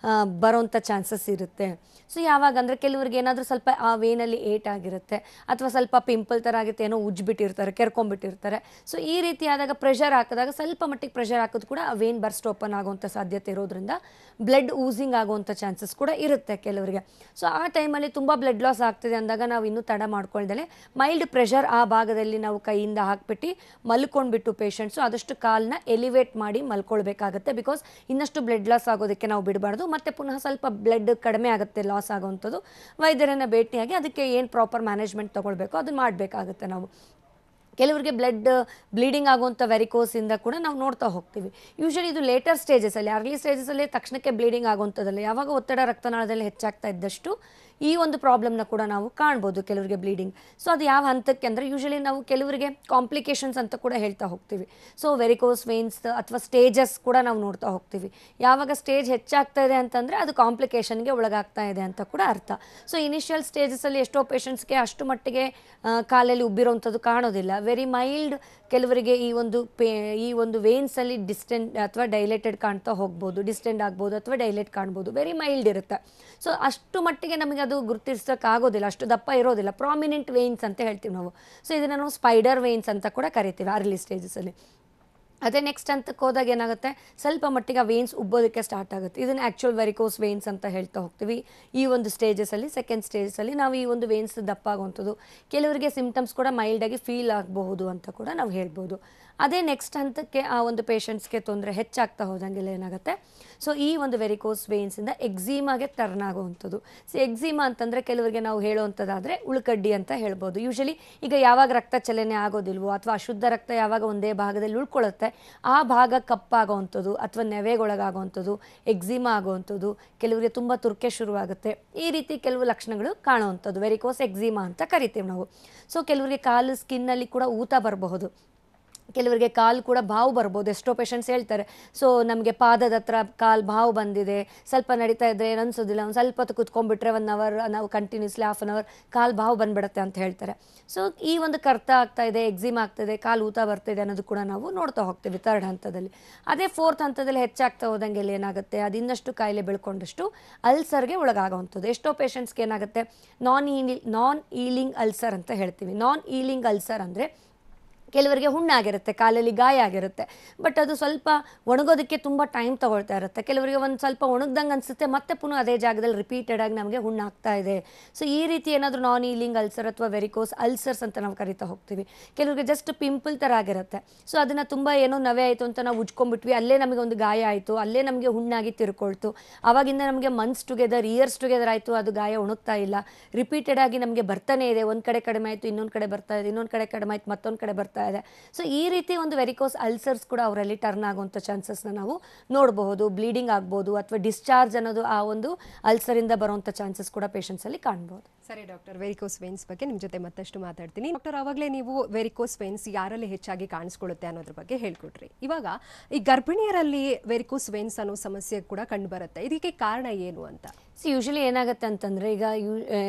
ಬರೋಂಥ ಚಾನ್ಸಸ್ ಇರುತ್ತೆ. ಸೊ ಯಾವಾಗ ಅಂದರೆ ಕೆಲವರಿಗೆ ಏನಾದರೂ ಸ್ವಲ್ಪ ಆ ವೇನಲ್ಲಿ ಏಟ್ ಆಗಿರುತ್ತೆ ಅಥವಾ ಸ್ವಲ್ಪ ಪಿಂಪಲ್ ಥರ ಆಗುತ್ತೆ, ಏನೋ ಉಜ್ಜಿಬಿಟ್ಟಿರ್ತಾರೆ, ಕೆರ್ಕೊಂಡ್ಬಿಟ್ಟಿರ್ತಾರೆ. ಸೊ ಈ ರೀತಿ ಆದಾಗ ಪ್ರೆಷರ್ ಹಾಕಿದಾಗ ಸ್ವಲ್ಪ ಮಟ್ಟಿಗೆ ಪ್ರೆಷರ್ ಹಾಕೋದು ಕೂಡ ಆ ವೇನ್ ಬರ್ಸ್ಟ್ ಓಪನ್ ಆಗುವಂಥ ಸಾಧ್ಯತೆ ಇರೋದ್ರಿಂದ ಬ್ಲಡ್ ಊಸಿಂಗ್ ಆಗುವಂಥ ಚಾನ್ಸಸ್ ಕೂಡ ಇರುತ್ತೆ ಕೆಲವರಿಗೆ. ಸೊ ಆ ಟೈಮಲ್ಲಿ ತುಂಬ ಬ್ಲಡ್ ಲಾಸ್ ಆಗ್ತಿದೆ ಅಂದಾಗ ನಾವು ಇನ್ನೂ ತಡ ಮಾಡ್ಕೊಳ್ದಲೆ ಮೈಲ್ಡ್ ಪ್ರೆಷರ್ ಆ ಭಾಗದಲ್ಲಿ ನಾವು ಕೈಯಿಂದ ಹಾಕ್ಬಿಟ್ಟು ಮಲ್ಕೊಂಡ್ಬಿಟ್ಟು ಪೇಷಂಟ್ಸು ಆದಷ್ಟು ಕಾಲನ್ನ ಎಲಿವೇಟ್ ಮಾಡಿ ಮಲ್ಕೊಳ್ಬೇಕಾಗತ್ತೆ. ಬಿಕಾಸ್ ಇನ್ನಷ್ಟು ಬ್ಲಡ್ ಲಾಸ್ ಆಗೋದಕ್ಕೆ ನಾವು ಬಿಡಬಾರ್ದು. ಮತ್ತು ಪುನಃ ಸ್ವಲ್ಪ ಬ್ಲಡ್ ಕಡಿಮೆ ಆಗುತ್ತೆ, ಲಾಸ್ ಆಗುವಂಥದ್ದು. ವೈದ್ಯರನ್ನು ಭೇಟಿಯಾಗಿ ಅದಕ್ಕೆ ಏನು ಪ್ರಾಪರ್ ಮ್ಯಾನೇಜ್ಮೆಂಟ್ ತೊಗೊಳ್ಬೇಕು ಅದನ್ನು ಮಾಡಬೇಕಾಗುತ್ತೆ ನಾವು. ಕೆಲವರಿಗೆ ಬ್ಲೀಡಿಂಗ್ ಆಗುವಂಥ ವೆರಿಕೋಸಿಂದ ಕೂಡ ನಾವು ನೋಡ್ತಾ ಹೋಗ್ತೀವಿ. ಯೂಶಲಿ ಇದು ಲೇಟರ್ ಸ್ಟೇಜಸಲ್ಲಿ, ಅರ್ಲಿ ಸ್ಟೇಜಸಲ್ಲಿ ತಕ್ಷಣಕ್ಕೆ ಬ್ಲೀಡಿಂಗ್ ಆಗುವಂಥದ್ದಲ್ಲ. ಯಾವಾಗ ಒತ್ತಡ ರಕ್ತನಾಳದಲ್ಲಿ ಹೆಚ್ಚಾಗ್ತಾ ಇದ್ದಷ್ಟು ಈ ಒಂದು ಪ್ರಾಬ್ಲಮ್ನ ಕೂಡ ನಾವು ಕಾಣ್ಬೋದು ಕೆಲವರಿಗೆ ಬ್ಲೀಡಿಂಗ್. ಸೊ ಅದು ಯಾವ ಹಂತಕ್ಕೆ ಅಂದರೆ ಯೂಶಲಿ ನಾವು ಕೆಲವರಿಗೆ ಕಾಂಪ್ಲಿಕೇಶನ್ಸ್ ಅಂತ ಕೂಡ ಹೇಳ್ತಾ ಹೋಗ್ತೀವಿ. ಸೊ ವೆರಿಕೋಸ್ ವೇನ್ಸ್ ಅಥವಾ ಸ್ಟೇಜಸ್ ಕೂಡ ನಾವು ನೋಡ್ತಾ ಹೋಗ್ತೀವಿ. ಯಾವಾಗ ಸ್ಟೇಜ್ ಹೆಚ್ಚಾಗ್ತಾ ಇದೆ ಅಂತಂದರೆ ಅದು ಕಾಂಪ್ಲಿಕೇಶನ್ಗೆ ಒಳಗಾಗ್ತಾ ಇದೆ ಅಂತ ಕೂಡ ಅರ್ಥ. ಸೊ ಇನಿಷಿಯಲ್ ಸ್ಟೇಜಸಲ್ಲಿ ಎಷ್ಟೋ ಪೇಷಂಟ್ಸ್ಗೆ ಅಷ್ಟು ಮಟ್ಟಿಗೆ ಕಾಲಲ್ಲಿ ಉಬ್ಬಿರೋವಂಥದ್ದು ಕಾಣೋದಿಲ್ಲ. ವೆರಿ ಮೈಲ್ಡ್ ಕೆಲವರಿಗೆ ಈ ಒಂದು ವೇನ್ಸಲ್ಲಿ ಡಿಸ್ಟೆಂಟ್ ಅಥವಾ ಡೈಲೇಟೆಡ್ ಕಾಣ್ತಾ ಹೋಗ್ಬೋದು, ಡಿಸ್ಟೆಂಡ್ ಆಗ್ಬೋದು ಅಥವಾ ಡೈಲೇಟ್ ಕಾಣ್ಬೋದು. ವೆರಿ ಮೈಲ್ಡ್ ಇರುತ್ತೆ. ಸೊ ಅಷ್ಟು ಮಟ್ಟಿಗೆ ನಮಗೆ ಅದು ಗುರುತಿಸೋಕ್ಕಾಗೋದಿಲ್ಲ, ಅಷ್ಟು ದಪ್ಪ ಇರೋದಿಲ್ಲ. ಪ್ರಾಮಿನೆಂಟ್ ವೇನ್ಸ್ ಅಂತ ಹೇಳ್ತೀವಿ ನಾವು. ಸೊ ಇದನ್ನು ನಾವು ಸ್ಪೈಡರ್ ವೇನ್ಸ್ ಅಂತ ಕೂಡ ಕರಿತೀವಿ ಅರ್ಲಿ ಸ್ಟೇಜಸಲ್ಲಿ. ಅದೇ ನೆಕ್ಸ್ಟ್ ಹಂತಕ್ಕೆ ಹೋದಾಗ ಏನಾಗುತ್ತೆ, ಸ್ವಲ್ಪ ಮಟ್ಟಿಗೆ ವೇನ್ಸ್ ಉಬ್ಬೋದಕ್ಕೆ ಸ್ಟಾರ್ಟ್ ಆಗುತ್ತೆ. ಇದನ್ನು ಆ್ಯಕ್ಚುಯಲ್ ವೆರಿಕೋಸ್ ವೇನ್ಸ್ ಅಂತ ಹೇಳ್ತಾ ಹೋಗ್ತೀವಿ. ಈ ಒಂದು ಸ್ಟೇಜಸಲ್ಲಿ, ಸೆಕೆಂಡ್ ಸ್ಟೇಜಸಲ್ಲಿ ನಾವು ಈ ಒಂದು ವೇನ್ಸ್ ದಪ್ಪ ಆಗುವಂಥದ್ದು. ಕೆಲವರಿಗೆ ಸಿಂಪ್ಟಮ್ಸ್ ಕೂಡ ಮೈಲ್ಡಾಗಿ ಫೀಲ್ ಆಗಬಹುದು ಅಂತ ಕೂಡ ನಾವು ಹೇಳ್ಬೋದು. ಅದೇ ನೆಕ್ಸ್ಟ್ ಹಂತಕ್ಕೆ ಆ ಒಂದು ಪೇಷಂಟ್ಸ್ಗೆ ತೊಂದರೆ ಹೆಚ್ಚಾಗ್ತಾ ಹೋದಂಗೆಲ್ಲ ಏನಾಗುತ್ತೆ, ಸೊ ಈ ಒಂದು ವೆರಿಕೋಸ್ ವೇನ್ಸಿಂದ ಎಕ್ಸಿಮಾಗೆ ಟರ್ನ್ ಆಗುವಂಥದ್ದು. ಸೊ ಎಕ್ಸಿಮಾ ಅಂತಂದರೆ ಕೆಲವರಿಗೆ ನಾವು ಹೇಳುವಂಥದ್ದಾದರೆ ಉಳ್ಕಡ್ಡಿ ಅಂತ ಹೇಳ್ಬೋದು. ಯೂಶಲಿ ಈಗ ಯಾವಾಗ ರಕ್ತ ಚಲನೆ ಆಗೋದಿಲ್ವೋ ಅಥವಾ ಅಶುದ್ಧ ರಕ್ತ ಯಾವಾಗ ಒಂದೇ ಭಾಗದಲ್ಲಿ ಉಳ್ಕೊಳ್ಳುತ್ತೆ ಆ ಭಾಗ ಕಪ್ಪಾಗೋವಂಥದ್ದು ಅಥವಾ ನೆವೆಗೊಳಗಾಗುವಂಥದ್ದು, ಎಕ್ಸಿಮಾ ಆಗುವಂಥದ್ದು, ಕೆಲವರಿಗೆ ತುಂಬ ತುರ್ಕೆ ಶುರುವಾಗುತ್ತೆ. ಈ ರೀತಿ ಕೆಲವು ಲಕ್ಷಣಗಳು ಕಾಣುವಂಥದ್ದು ವೆರಿಕೋಸ್ ಎಕ್ಸಿಮಾ ಅಂತ ಕರಿತೀವಿ ನಾವು. ಸೊ ಕೆಲವರಿಗೆ ಕಾಲು ಸ್ಕಿನ್ನಲ್ಲಿ ಕೂಡ ಊತ ಬರಬಹುದು, ಕೆಲವರಿಗೆ ಕಾಲು ಕೂಡ ಬಾವು ಬರ್ಬೋದು. ಎಷ್ಟೋ ಪೇಷಂಟ್ಸ್ ಹೇಳ್ತಾರೆ, ಸೊ ನಮಗೆ ಪಾದದ ಹತ್ರ ಕಾಲು ಬಾವು ಬಂದಿದೆ, ಸ್ವಲ್ಪ ನಡೀತಾ ಇದ್ದರೆ ಏನು ಅನ್ಸೋದಿಲ್ಲ, ಒಂದು ಸ್ವಲ್ಪ ಹೊತ್ತು ಕುತ್ಕೊಂಡ್ಬಿಟ್ರೆ 1 ಅವರ್ ನಾವು ಕಂಟಿನ್ಯೂಸ್ಲಿ ½ ಅವರ್ ಕಾಲು ಬಾವು ಬಂದ್ಬಿಡುತ್ತೆ ಅಂತ ಹೇಳ್ತಾರೆ. ಸೊ ಈ ಒಂದು ಕರ್ತ ಆಗ್ತಾ ಇದೆ, ಎಕ್ಸಿಮಾ ಆಗ್ತಾಯಿದೆ, ಕಾಲು ಊತ ಬರ್ತಿದೆ ಅನ್ನೋದು ಕೂಡ ನಾವು ನೋಡ್ತಾ ಹೋಗ್ತೀವಿ 3rd ಹಂತದಲ್ಲಿ. ಅದೇ 4th ಹಂತದಲ್ಲಿ ಹೆಚ್ಚಾಗ್ತಾ ಹೋದಂಗೆ ಏನಾಗುತ್ತೆ, ಅದು ಇನ್ನಷ್ಟು ಕಾಯಿಲೆ ಬೆಳ್ಕೊಂಡಷ್ಟು ಅಲ್ಸರ್ಗೆ ಒಳಗಾಗುವಂಥದ್ದು. ಎಷ್ಟೋ ಪೇಷಂಟ್ಸ್ಗೆ ಏನಾಗುತ್ತೆ, ನಾನ್ ಈಲಿಂಗ್ ಅಲ್ಸರ್ ಅಂತ ಹೇಳ್ತೀವಿ. ನಾನ್ ಈಲಿಂಗ್ ಅಲ್ಸರ್ ಅಂದರೆ ಕೆಲವರಿಗೆ ಹುಣ್ಣಾಗಿರುತ್ತೆ, ಕಾಲಲ್ಲಿ ಗಾಯ ಆಗಿರುತ್ತೆ, ಬಟ್ ಅದು ಸ್ವಲ್ಪ ಒಣಗೋದಕ್ಕೆ ತುಂಬ ಟೈಮ್ ತೊಗೊಳ್ತಾ ಇರುತ್ತೆ. ಕೆಲವರಿಗೆ ಒಂದು ಸ್ವಲ್ಪ ಒಣಗ್ದಂಗೆ ಅನಿಸುತ್ತೆ, ಮತ್ತೆ ಪುನಃ ಅದೇ ಜಾಗದಲ್ಲಿ ರಿಪೀಟೆಡ್ ಆಗಿ ನಮಗೆ ಹುಣ್ಣಾಗ್ತಾ ಇದೆ. ಸೊ ಈ ರೀತಿ ಏನಾದರೂ ನಾನ್ ಈಲಿಂಗ್ ಅಲ್ಸರ್ ಅಥವಾ ವೆರಿಕೋಸ್ ಅಲ್ಸರ್ಸ್ ಅಂತ ನಾವು ಕರಿತಾ ಹೋಗ್ತೀವಿ. ಕೆಲವರಿಗೆ ಜಸ್ಟ್ ಪಿಂಪಲ್ ಥರ ಆಗಿರುತ್ತೆ, ಸೊ ಅದನ್ನು ತುಂಬ ಏನೋ ನವೆ ಆಯಿತು ಅಂತ ನಾವು ಉಜ್ಕೊಂಡ್ಬಿಟ್ವಿ, ಅಲ್ಲೇ ನಮಗೆ ಒಂದು ಗಾಯ ಆಯಿತು, ಅಲ್ಲೇ ನಮಗೆ ಹುಣ್ಣಾಗಿ ತಿರ್ಕೊಳ್ತು. ಆವಾಗಿಂದ ನಮಗೆ ಮಂತ್ಸ್ ಟುಗೆದರ್, ಇಯರ್ಸ್ ಟುಗೆದರ್ ಆಯಿತು, ಅದು ಗಾಯ ಒಣಗ್ತಾ ಇಲ್ಲ, ರಿಪೀಟೆಡ್ ಆಗಿ ನಮಗೆ ಬರ್ತಾನೆ ಇದೆ. ಒಂದು ಕಡೆ ಕಡಿಮೆ ಆಯಿತು, ಇನ್ನೊಂದು ಕಡೆ ಬರ್ತಾ ಇದೆ, ಇನ್ನೊಂದು ಕಡೆ ಕಡಿಮೆ ಆಯಿತು, ಮತ್ತೊಂದು ಕಡೆ ಬರ್ತಾ ಇದೆ. ಸೊ ಈ ರೀತಿ ಒಂದು ವೆರಿಕೋಸ್ ಅಲ್ಸರ್ಸ್ ಕೂಡ ಅವರಲ್ಲಿ ಟರ್ನ್ ಆಗುವಂಥ ಚಾನ್ಸಸ್ನ ನಾವು ನೋಡಬಹುದು. ಬ್ಲೀಡಿಂಗ್ ಆಗ್ಬೋದು ಅಥವಾ ಡಿಸ್ಚಾರ್ಜ್ ಅನ್ನೋದು ಆ ಒಂದು ಅಲ್ಸರಿಂದ ಬರುವಂಥ ಚಾನ್ಸಸ್ ಕೂಡ ಪೇಷಂಟ್ಸಲ್ಲಿ ಕಾಣ್ಬೋದು. ಸರಿ ಡಾಕ್ಟರ್, ವೆರಿಕೋಸ್ ವೇನ್ಸ್ ಬಗ್ಗೆ ನಿಮ್ಮ ಜೊತೆ ಮತ್ತಷ್ಟು ಮಾತಾಡ್ತೀನಿ. ಡಾಕ್ಟರ್, ಆವಾಗಲೇ ನೀವು ವೆರಿಕೋಸ್ ವೇನ್ಸ್ ಯಾರಲ್ಲಿ ಹೆಚ್ಚಾಗಿ ಕಾಣಿಸ್ಕೊಳ್ಳುತ್ತೆ ಅನ್ನೋದ್ರ ಬಗ್ಗೆ ಹೇಳ್ಕೊಟ್ರಿ. ಇವಾಗ ಈ ಗರ್ಭಿಣಿಯರಲ್ಲಿ ವೆರಿಕೋಸ್ ವೇನ್ಸ್ ಅನ್ನೋ ಸಮಸ್ಯೆ ಕೂಡ ಕಂಡು ಬರುತ್ತೆ. ಇದಕ್ಕೆ ಕಾರಣ ಏನು ಅಂತ? ಯೂಶಲಿ ಏನಾಗುತ್ತೆ ಅಂತಂದರೆ, ಈಗ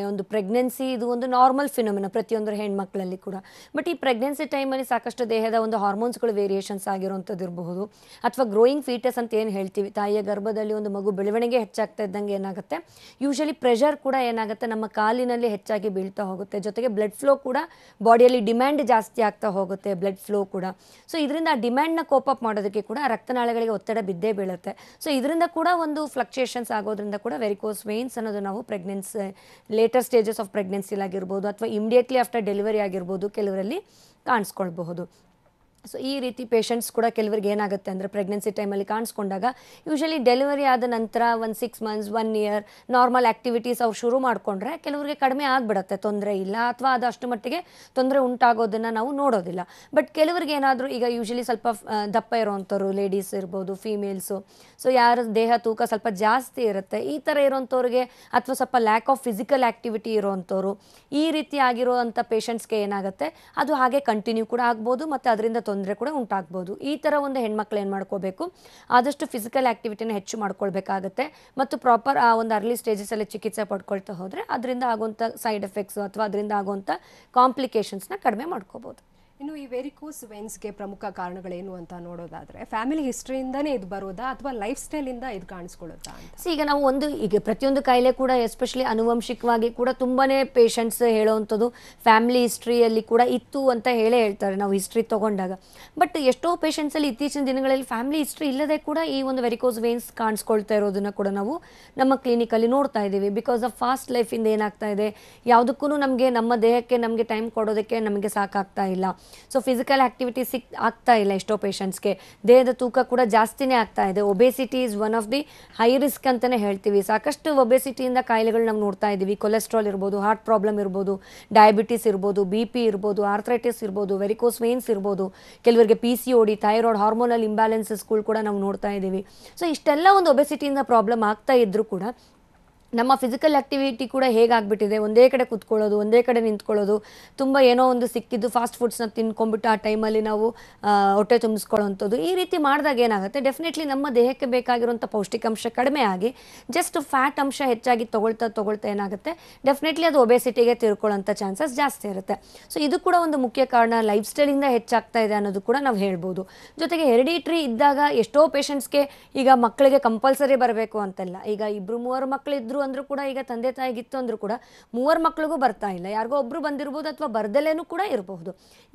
ಒಂದು ಪ್ರೆಗ್ನೆನ್ಸಿ ಇದು ಒಂದು ನಾರ್ಮಲ್ ಫಿನೋಮಿನ ಪ್ರತಿಯೊಂದು ಹೆಣ್ಮಕ್ಳಲ್ಲಿ ಕೂಡ. ಬಟ್ ಈ ಪ್ರೆಗ್ನೆನ್ಸಿ ಟೈಮಲ್ಲಿ ಸಾಕಷ್ಟು ದೇಹದ ಒಂದು ಹಾರ್ಮೋನ್ಸ್ಗಳು ವೇರಿಯೇಷನ್ಸ್ ಆಗಿರುವಂಥದ್ದು ಇರಬಹುದು, ಅಥವಾ ಗ್ರೋಯಿಂಗ್ ಫೀಟಸ್ ಅಂತ ಏನು ಹೇಳ್ತೀವಿ, ತಾಯಿಯ ಗರ್ಭದಲ್ಲಿ ಒಂದು ಮಗು ಬೆಳವಣಿಗೆ ಹೆಚ್ಚಾಗ್ತಾ ಇದ್ದಂಗೆ ಏನಾಗುತ್ತೆ, ಯೂಶಲಿ ಪ್ರೆಷರ್ ಕೂಡ ಏನಾಗುತ್ತೆ ನಮ್ಮ ಕಾಲಿನಲ್ಲಿ ಹೆಚ್ಚಾಗಿ ಬೀಳ್ತಾ ಹೋಗುತ್ತೆ. ಜೊತೆಗೆ ಬ್ಲಡ್ ಫ್ಲೋ ಕೂಡ ಬಾಡಿಯಲ್ಲಿ ಡಿಮ್ಯಾಂಡ್ ಜಾಸ್ತಿ ಆಗ್ತಾ ಹೋಗುತ್ತೆ, ಬ್ಲಡ್ ಫ್ಲೋ ಕೂಡ. ಸೊ ಇದರಿಂದ ಆ ಡಿಮ್ಯಾಂಡ್ನ ಕೋಪಪ್ ಮಾಡೋದಕ್ಕೆ ಕೂಡ ರಕ್ತನಾಳಗಳಿಗೆ ಒತ್ತಡ ಬಿದ್ದೇ ಬೀಳುತ್ತೆ. ಸೊ ಇದರಿಂದ ಕೂಡ ಒಂದು ಫ್ಲಕ್ಚುಯೇಷನ್ಸ್ ಆಗೋದ್ರಿಂದ ಕೂಡ ವೆರಿಕೋಸ್ ವೇನ್ಸ್ ಅನ್ನೋದು ನಾವು ಪ್ರೆಗ್ನೆನ್ಸಿ ಲೇಟರ್ ಸ್ಟೇಜಸ್ ಆಫ್ ಪ್ರೆಗ್ನೆನ್ಸಿಲ್ ಆಗಿರ್ಬೋದು ಅಥವಾ ಇಮಿಡಿಯೇಟ್ಲಿ ಆಫ್ಟರ್ ಡೆಲಿವರಿ ಆಗಿರ್ಬೋದು ಕೆಲವರಲ್ಲಿ ಕಾಣಿಸ್ಕೊಳ್ಬಹುದು. ಸೊ ಈ ರೀತಿ ಪೇಷಂಟ್ಸ್ ಕೂಡ ಕೆಲವರಿಗೆ ಏನಾಗುತ್ತೆ ಅಂದರೆ ಪ್ರೆಗ್ನೆನ್ಸಿ ಟೈಮಲ್ಲಿ ಕಾಣಿಸ್ಕೊಂಡಾಗ ಯೂಶಲಿ ಡೆಲಿವರಿ ಆದ ನಂತರ ಒಂದು 6 ಮಂತ್ಸ್ 1 ಇಯರ್ ನಾರ್ಮಲ್ ಆ್ಯಕ್ಟಿವಿಟೀಸ್ ಅವ್ರು ಶುರು ಮಾಡಿಕೊಂಡ್ರೆ ಕೆಲವರಿಗೆ ಕಡಿಮೆ ಆಗಿಬಿಡುತ್ತೆ, ತೊಂದರೆ ಇಲ್ಲ, ಅಥವಾ ಅದು ಅಷ್ಟು ಮಟ್ಟಿಗೆ ತೊಂದರೆ ಉಂಟಾಗೋದನ್ನು ನಾವು ನೋಡೋದಿಲ್ಲ. ಬಟ್ ಕೆಲವರಿಗೆ ಏನಾದರೂ ಈಗ ಯೂಶಲಿ ಸ್ವಲ್ಪ ದಪ್ಪ ಇರೋವಂಥವ್ರು ಲೇಡೀಸ್ ಇರ್ಬೋದು, ಫೀಮೇಲ್ಸು, ಸೊ ಯಾರ ದೇಹ ತೂಕ ಸ್ವಲ್ಪ ಜಾಸ್ತಿ ಇರುತ್ತೆ, ಈ ಥರ ಇರೋವಂಥವ್ರಿಗೆ ಅಥವಾ ಸ್ವಲ್ಪ ಲ್ಯಾಕ್ ಆಫ್ ಫಿಸಿಕಲ್ ಆ್ಯಕ್ಟಿವಿಟಿ ಇರೋವಂಥವ್ರು, ಈ ರೀತಿ ಆಗಿರೋವಂಥ ಪೇಷಂಟ್ಸ್ಗೆ ಏನಾಗುತ್ತೆ ಅದು ಹಾಗೆ ಕಂಟಿನ್ಯೂ ಕೂಡ ಆಗ್ಬೋದು ಮತ್ತು ಅದರಿಂದ ತೊಂದರೆ ಕೂಡ ಉಂಟಾಗ್ಬೋದು. ಈ ಥರ ಒಂದು ಹೆಣ್ಮಕ್ಳು ಏನು ಮಾಡ್ಕೋಬೇಕು, ಆದಷ್ಟು ಫಿಸಿಕಲ್ ಆ್ಯಕ್ಟಿವಿಟಿನ ಹೆಚ್ಚು ಮಾಡ್ಕೊಳ್ಬೇಕಾಗತ್ತೆ ಮತ್ತು ಪ್ರಾಪರ್ ಆ ಒಂದು ಅರ್ಲಿ ಸ್ಟೇಜಸಲ್ಲಿ ಚಿಕಿತ್ಸೆ ಪಡ್ಕೊಳ್ತಾ ಹೋದರೆ ಅದರಿಂದ ಆಗುವಂಥ ಸೈಡ್ ಎಫೆಕ್ಟ್ಸು ಅಥವಾ ಅದರಿಂದ ಆಗುವಂಥ ಕಾಂಪ್ಲಿಕೇಶನ್ಸ್ನ ಕಡಿಮೆ ಮಾಡ್ಕೋಬೋದು. ಇನ್ನು ಈ ವೆರಿಕೋಸ್ ವೇನ್ಸ್ಗೆ ಪ್ರಮುಖ ಕಾರಣಗಳೇನು ಅಂತ ನೋಡೋದಾದ್ರೆ, ಫ್ಯಾಮಿಲಿ ಹಿಸ್ಟ್ರಿಯಿಂದನೇ ಇದು ಬರೋದಾ ಅಥವಾ ಲೈಫ್ ಸ್ಟೈಲಿಂದ ಇದು ಕಾಣಿಸ್ಕೊಳ್ಳುತ್ತಾ ಅಂತ? ಈಗ ನಾವು ಈಗ ಪ್ರತಿಯೊಂದು ಕಾಯಿಲೆ ಕೂಡ ಎಸ್ಪೆಷಲಿ ಆನುವಂಶಿಕವಾಗಿ ಕೂಡ ತುಂಬಾ ಪೇಷಂಟ್ಸ್ ಹೇಳೋವಂಥದ್ದು ಫ್ಯಾಮಿಲಿ ಹಿಸ್ಟ್ರಿಯಲ್ಲಿ ಕೂಡ ಇತ್ತು ಅಂತ ಹೇಳ್ತಾರೆ ನಾವು ಹಿಸ್ಟ್ರಿ ತೊಗೊಂಡಾಗ. ಬಟ್ ಎಷ್ಟೋ ಪೇಷಂಟ್ಸಲ್ಲಿ ಇತ್ತೀಚಿನ ದಿನಗಳಲ್ಲಿ ಫ್ಯಾಮಿಲಿ ಹಿಸ್ಟ್ರಿ ಇಲ್ಲದೆ ಕೂಡ ಈ ಒಂದು ವೆರಿಕೋಸ್ ವೇನ್ಸ್ ಕಾಣಿಸ್ಕೊಳ್ತಾ ಇರೋದನ್ನು ಕೂಡ ನಾವು ನಮ್ಮ ಕ್ಲಿನಿಕಲ್ಲಿ ನೋಡ್ತಾ ಇದ್ದೀವಿ. ಬಿಕಾಸ್ ಆಫ್ ಫಾಸ್ಟ್ ಲೈಫಿಂದ ಏನಾಗ್ತಾ ಇದೆ, ಯಾವುದಕ್ಕೂ ನಮಗೆ ನಮ್ಮ ದೇಹಕ್ಕೆ ನಮಗೆ ಟೈಮ್ ಕೊಡೋದಕ್ಕೆ ನಮಗೆ ಸಾಕಾಗ್ತಾ ಇಲ್ಲ. ಸೊ ಫಿಸಿಕಲ್ ಆ್ಯಕ್ಟಿವಿಟಿ ಆಗ್ತಾ ಇಲ್ಲ ಎಷ್ಟೋ ಪೇಷಂಟ್ಸ್ಗೆ, ದೇಹದ ತೂಕ ಕೂಡ ಜಾಸ್ತಿನೇ ಆಗ್ತಾ ಇದೆ. Obesity is one of the high risk ಅಂತಲೇ ಹೇಳ್ತೀವಿ. ಸಾಕಷ್ಟು ಒಬೇಸಿಟಿಯಿಂದ ಕಾಯಿಲೆಗಳು ನಾವು ನೋಡ್ತಾ ಇದ್ದೀವಿ. ಕೊಲೆಸ್ಟ್ರಾಲ್ ಇರ್ಬೋದು, ಹಾರ್ಟ್ ಪ್ರಾಬ್ಲಮ್ ಇರ್ಬೋದು, ಡಯಾಬಿಟಿಸ್ ಇರ್ಬೋದು, BP ಇರ್ಬೋದು, ಆರ್ಥ್ರೈಟಿಸ್ ಇರ್ಬೋದು, ವೆರಿಕೋಸ್ ವೇನ್ಸ್ ಇರ್ಬೋದು, ಕೆಲವರಿಗೆ PCOD, ಥೈರಾಯ್ಡ್, ಹಾರ್ಮೋನಲ್ ಇಂಬ್ಯಾಲೆನ್ಸಸ್ಗಳು ಕೂಡ ನಾವು ನೋಡ್ತಾ ಇದ್ದೀವಿ. ಸೊ ಇಷ್ಟೆಲ್ಲ ಒಂದು ಒಬೇಸಿಟಿಯಿಂದ ಪ್ರಾಬ್ಲಮ್ ಆಗ್ತಾ ಇದ್ದರೂ ಕೂಡ ನಮ್ಮ ಫಿಸಿಕಲ್ ಆ್ಯಕ್ಟಿವಿಟಿ ಕೂಡ ಹೇಗಾಗ್ಬಿಟ್ಟಿದೆ, ಒಂದೇ ಕಡೆ ಕೂತ್ಕೊಳ್ಳೋದು, ಒಂದೇ ಕಡೆ ನಿಂತ್ಕೊಳ್ಳೋದು, ತುಂಬ ಏನೋ ಒಂದು ಸಿಕ್ಕಿದ್ದು ಫಾಸ್ಟ್ ಫುಡ್ಸ್ನ ತಿನ್ಕೊಂಡ್ಬಿಟ್ಟು ಆ ಟೈಮಲ್ಲಿ ನಾವು ಹೊಟ್ಟೆ ತುಂಬಿಸ್ಕೊಳ್ಳೋವಂಥದ್ದು, ಈ ರೀತಿ ಮಾಡಿದಾಗ ಏನಾಗುತ್ತೆ, ಡೆಫಿನೆಟ್ಲಿ ನಮ್ಮ ದೇಹಕ್ಕೆ ಬೇಕಾಗಿರುವಂಥ ಪೌಷ್ಟಿಕಾಂಶ ಕಡಿಮೆ ಆಗಿ ಜಸ್ಟ್ ಫ್ಯಾಟ್ ಅಂಶ ಹೆಚ್ಚಾಗಿ ತೊಗೊಳ್ತಾ ಏನಾಗುತ್ತೆ, ಡೆಫಿನೆಟ್ಲಿ ಅದು ಒಬೇಸಿಟಿಗೆ ತಿರ್ಕೊಳ್ಳೋಂಥ ಚಾನ್ಸಸ್ ಜಾಸ್ತಿ ಇರುತ್ತೆ. ಸೊ ಇದು ಕೂಡ ಒಂದು ಮುಖ್ಯ ಕಾರಣ, ಲೈಫ್ ಸ್ಟೈಲಿಂದ ಹೆಚ್ಚಾಗ್ತಾ ಇದೆ ಅನ್ನೋದು ಕೂಡ ನಾವು ಹೇಳ್ಬೋದು. ಜೊತೆಗೆ ಹೆರಿಡಿಟ್ರಿ ಇದ್ದಾಗ ಎಷ್ಟೋ ಪೇಷಂಟ್ಸ್ಗೆ ಈಗ ಮಕ್ಕಳಿಗೆ ಕಂಪಲ್ಸರಿ ಬರಬೇಕು ಅಂತಲ್ಲ, ಈಗ 2-3 ಮಕ್ಕಳಿದ್ರು ಅಂದ್ರೂ ಕೂಡ, ಈಗ ತಂದೆ ತಾಯಿಗಿತ್ತು ಅಂದ್ರೂ ಕೂಡ 3 ಮಕ್ಕಳಿಗೂ ಬರ್ತಾ ಇಲ್ಲ, ಯಾರಿಗೋ ಒಬ್ರು ಬಂದಿರ್ಬೋದು ಅಥವಾ ಬರ್ದಲೇನೂ ಕೂಡ ಇರಬಹುದು.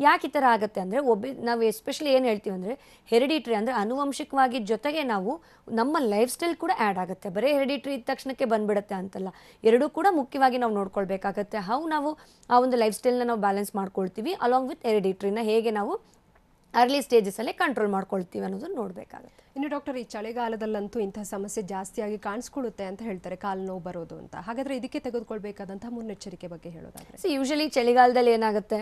ಯಾಕೆ ಈ ಥರ ಆಗುತ್ತೆ ಅಂದರೆ, ನಾವು ಎಸ್ಪೆಷಲಿ ಏನು ಹೇಳ್ತೀವಿ ಅಂದರೆ ಹೆರಿಡಿಟ್ರಿ ಅಂದರೆ ಆನುವಂಶಿಕವಾಗಿ, ಜೊತೆಗೆ ನಾವು ನಮ್ಮ ಲೈಫ್ ಸ್ಟೈಲ್ ಕೂಡ ಆ್ಯಡ್ ಆಗುತ್ತೆ. ಬರೀ ಹೆರಿಡಿಟ್ರಿ ಇದ್ದ ತಕ್ಷಣಕ್ಕೆ ಬಂದ್ಬಿಡುತ್ತೆ ಅಂತಲ್ಲ, ಎರಡೂ ಕೂಡ ಮುಖ್ಯವಾಗಿ ನಾವು ನೋಡ್ಕೊಳ್ಬೇಕಾಗತ್ತೆ. ನಾವು ಆ ಒಂದು ಲೈಫ್ ಸ್ಟೈಲ್ನ ನಾವು ಬ್ಯಾಲೆನ್ಸ್ ಮಾಡ್ಕೊಳ್ತೀವಿ ಅಲಾಂಗ್ ವಿತ್ ಹೆರಿಡಿಟ್ರಿನ ಹೇಗೆ ನಾವು ಅರ್ಲಿ ಸ್ಟೇಜಸಲ್ಲೇ ಕಂಟ್ರೋಲ್ ಮಾಡ್ಕೊಳ್ತೀವಿ ಅನ್ನೋದನ್ನು ನೋಡಬೇಕಾಗುತ್ತೆ. ಇನ್ನು ಡಾಕ್ಟರ್, ಈ ಚಳಿಗಾಲದಲ್ಲಂತೂ ಇಂತಹ ಸಮಸ್ಯೆ ಜಾಸ್ತಿಯಾಗಿ ಕಾಣಿಸ್ಕೊಳ್ಳುತ್ತೆ ಅಂತ ಹೇಳ್ತಾರೆ, ಕಾಲು ನೋವು ಬರೋದು ಅಂತ. ಹಾಗಾದರೆ ಇದಕ್ಕೆ ತೆಗೆದುಕೊಳ್ಬೇಕಾದಂಥ ಮುನ್ನೆಚ್ಚರಿಕೆ ಬಗ್ಗೆ ಹೇಳೋದಾದರೆ? ಯೂಶಲಿ ಚಳಿಗಾಲದಲ್ಲಿ ಏನಾಗುತ್ತೆ,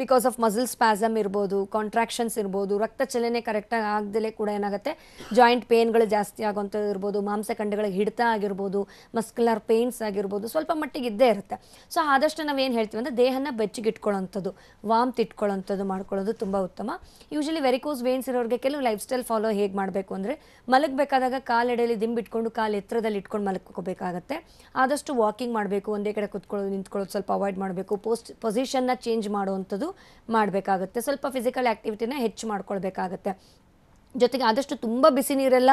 ಬಿಕಾಸ್ ಆಫ್ ಮಸಲ್ ಸ್ಪ್ಯಾಸಮ್ ಇರ್ಬೋದು, ಕಾಂಟ್ರಾಕ್ಷನ್ಸ್ ಇರ್ಬೋದು, ರಕ್ತ ಚಲನೆ ಕರೆಕ್ಟಾಗಿ ಆಗದಲ್ಲೇ ಕೂಡ ಏನಾಗುತ್ತೆ ಜಾಯಿಂಟ್ ಪೇನ್ಗಳು ಜಾಸ್ತಿ ಆಗೋಂಥದ್ದು ಇರ್ಬೋದು, ಮಾಂಸಖಂಡಗಳಿಗೆ ಹಿಡಿತ ಆಗಿರ್ಬೋದು, ಮಸ್ಕ್ಯುಲರ್ ಪೇನ್ಸ್ ಆಗಿರ್ಬೋದು, ಸ್ವಲ್ಪ ಮಟ್ಟಿಗೆ ಇದ್ದೇ ಇರುತ್ತೆ. ಸೊ ಆದಷ್ಟು ನಾವೇನು ಹೇಳ್ತೀವಿ ಅಂದರೆ ದೇಹನ ಬೆಚ್ಚಗೆ ಇಟ್ಕೊಳ್ಳೋಂಥದ್ದು, ವಾಮ್ತ್ ಇಟ್ಕೊಳ್ಳೋಂಥದ್ದು ಮಾಡ್ಕೊಳ್ಳೋದು ತುಂಬ ಉತ್ತಮ. ಯೂಶಲಿ ವೆರಿಕೋಸ್ ವೇನ್ಸ್ ಇರೋರಿಗೆ ಕೆಲವು ಲೈಫ್ ಸ್ಟೈಲ್ ಫಾಲೋ ಹೇಗೆ ಮಾಡಬೇಕು ಅಂದರೆ ಮಲಗಬೇಕಾದಾಗ ಕಾಲೆಡೆಯಲ್ಲಿ ದಿಂಬಿಟ್ಕೊಂಡು ಕಾಲು ಎತ್ತರದಲ್ಲಿ ಇಟ್ಕೊಂಡು ಮಲಗ್ಕೋಬೇಕಾಗತ್ತೆ. ಆದಷ್ಟು ವಾಕಿಂಗ್ ಮಾಡಬೇಕು, ಒಂದೇ ಕಡೆ ಕುತ್ಕೊಳ್ಳೋದು ನಿಂತ್ಕೊಳ್ಳೋದು ಸ್ವಲ್ಪ ಅವಾಯ್ಡ್ ಮಾಡಬೇಕು, ಪೊಸಿಷನ್ನ ಚೇಂಜ್ ಮಾಡುವಂಥದ್ದು ಮಾಡಬೇಕಾಗುತ್ತೆ. ಸ್ವಲ್ಪ ಫಿಸಿಕಲ್ ಆ್ಯಕ್ಟಿವಿಟಿನ ಹೆಚ್ಚು ಮಾಡ್ಕೊಳ್ಬೇಕಾಗತ್ತೆ. ಜೊತೆಗೆ ಆದಷ್ಟು ತುಂಬ ಬಿಸಿ ನೀರೆಲ್ಲ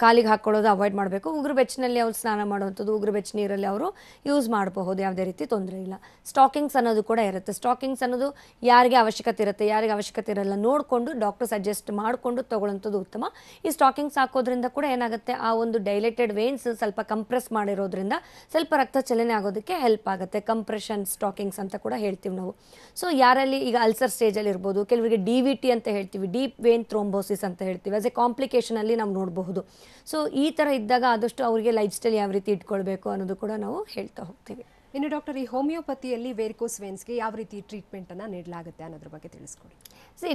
ಕಾಲಿಗೆ ಹಾಕ್ಕೊಳ್ಳೋದು ಅವಾಯ್ಡ್ ಮಾಡಬೇಕು. ಉಗುರು ಬೆಚ್ಚಿನಲ್ಲಿ ಅವ್ರು ಸ್ನಾನ ಮಾಡುವಂಥದ್ದು, ಉಗುರು ಬೆಚ್ಚ ನೀರಲ್ಲಿ ಅವರು ಯೂಸ್ ಮಾಡಬಹುದು, ಯಾವುದೇ ರೀತಿ ತೊಂದರೆ ಇಲ್ಲ. ಸ್ಟಾಕಿಂಗ್ಸ್ ಅನ್ನೋದು ಕೂಡ ಇರುತ್ತೆ. ಸ್ಟಾಕಿಂಗ್ಸ್ ಅನ್ನೋದು ಯಾರಿಗೆ ಅವಶ್ಯಕತೆ ಇರುತ್ತೆ, ಯಾರಿಗೆ ಅವಶ್ಯಕತೆ ಇರಲ್ಲ ನೋಡಿಕೊಂಡು ಡಾಕ್ಟರ್ ಸಜೆಸ್ಟ್ ಮಾಡಿಕೊಂಡು ತೊಗೊಳ್ಳೋಂಥದ್ದು ಉತ್ತಮ. ಈ ಸ್ಟಾಕಿಂಗ್ಸ್ ಹಾಕೋದ್ರಿಂದ ಕೂಡ ಏನಾಗುತ್ತೆ, ಆ ಒಂದು ಡೈಲೇಟೆಡ್ ವೇನ್ಸ್ ಸ್ವಲ್ಪ ಕಂಪ್ರೆಸ್ ಮಾಡಿರೋದ್ರಿಂದ ಸ್ವಲ್ಪ ರಕ್ತ ಚಲನೆ ಆಗೋದಕ್ಕೆ ಹೆಲ್ಪ್ ಆಗುತ್ತೆ. ಕಂಪ್ರೆಷನ್ ಸ್ಟಾಕಿಂಗ್ಸ್ ಅಂತ ಕೂಡ ಹೇಳ್ತೀವಿ ನಾವು. ಸೊ ಯಾರಲ್ಲಿ ಈಗ ಅಲ್ಸರ್ ಸ್ಟೇಜಲ್ಲಿ ಇರ್ಬೋದು, ಕೆಲವರಿಗೆ DVT ಅಂತ ಹೇಳ್ತೀವಿ, ಡೀಪ್ ವೇನ್ ಥ್ರೋಂಬೋಸಿಸ್ ಅಂತ ಹೇಳ್ತೀವಿ, ಆಸ್ ಎ ಕಾಂಪ್ಲಿಕೇಶನ್ ಅಲ್ಲಿ ನಾವು ನೋಡಬಹುದು. ಸೊ ಈ ಥರ ಇದ್ದಾಗ ಆದಷ್ಟು ಅವರಿಗೆ ಲೈಫ್ ಸ್ಟೈಲ್ ಯಾವ ರೀತಿ ಇಟ್ಕೊಳ್ಬೇಕು ಅನ್ನೋದು ಕೂಡ ನಾವು ಹೇಳ್ತಾ ಹೋಗ್ತೀವಿ. ಇನ್ನು ಡಾಕ್ಟರ್, ಈ ಹೋಮಿಯೋಪತಿಯಲ್ಲಿ ವೇರಿಕೋಸ್ ವೇನ್ಸ್ಗೆ ಯಾವ ರೀತಿ ಟ್ರೀಟ್ಮೆಂಟನ್ನು ನೀಡಲಾಗುತ್ತೆ ಅನ್ನೋದ್ರ ಬಗ್ಗೆ ತಿಳಿಸ್ಕೊಡಿ.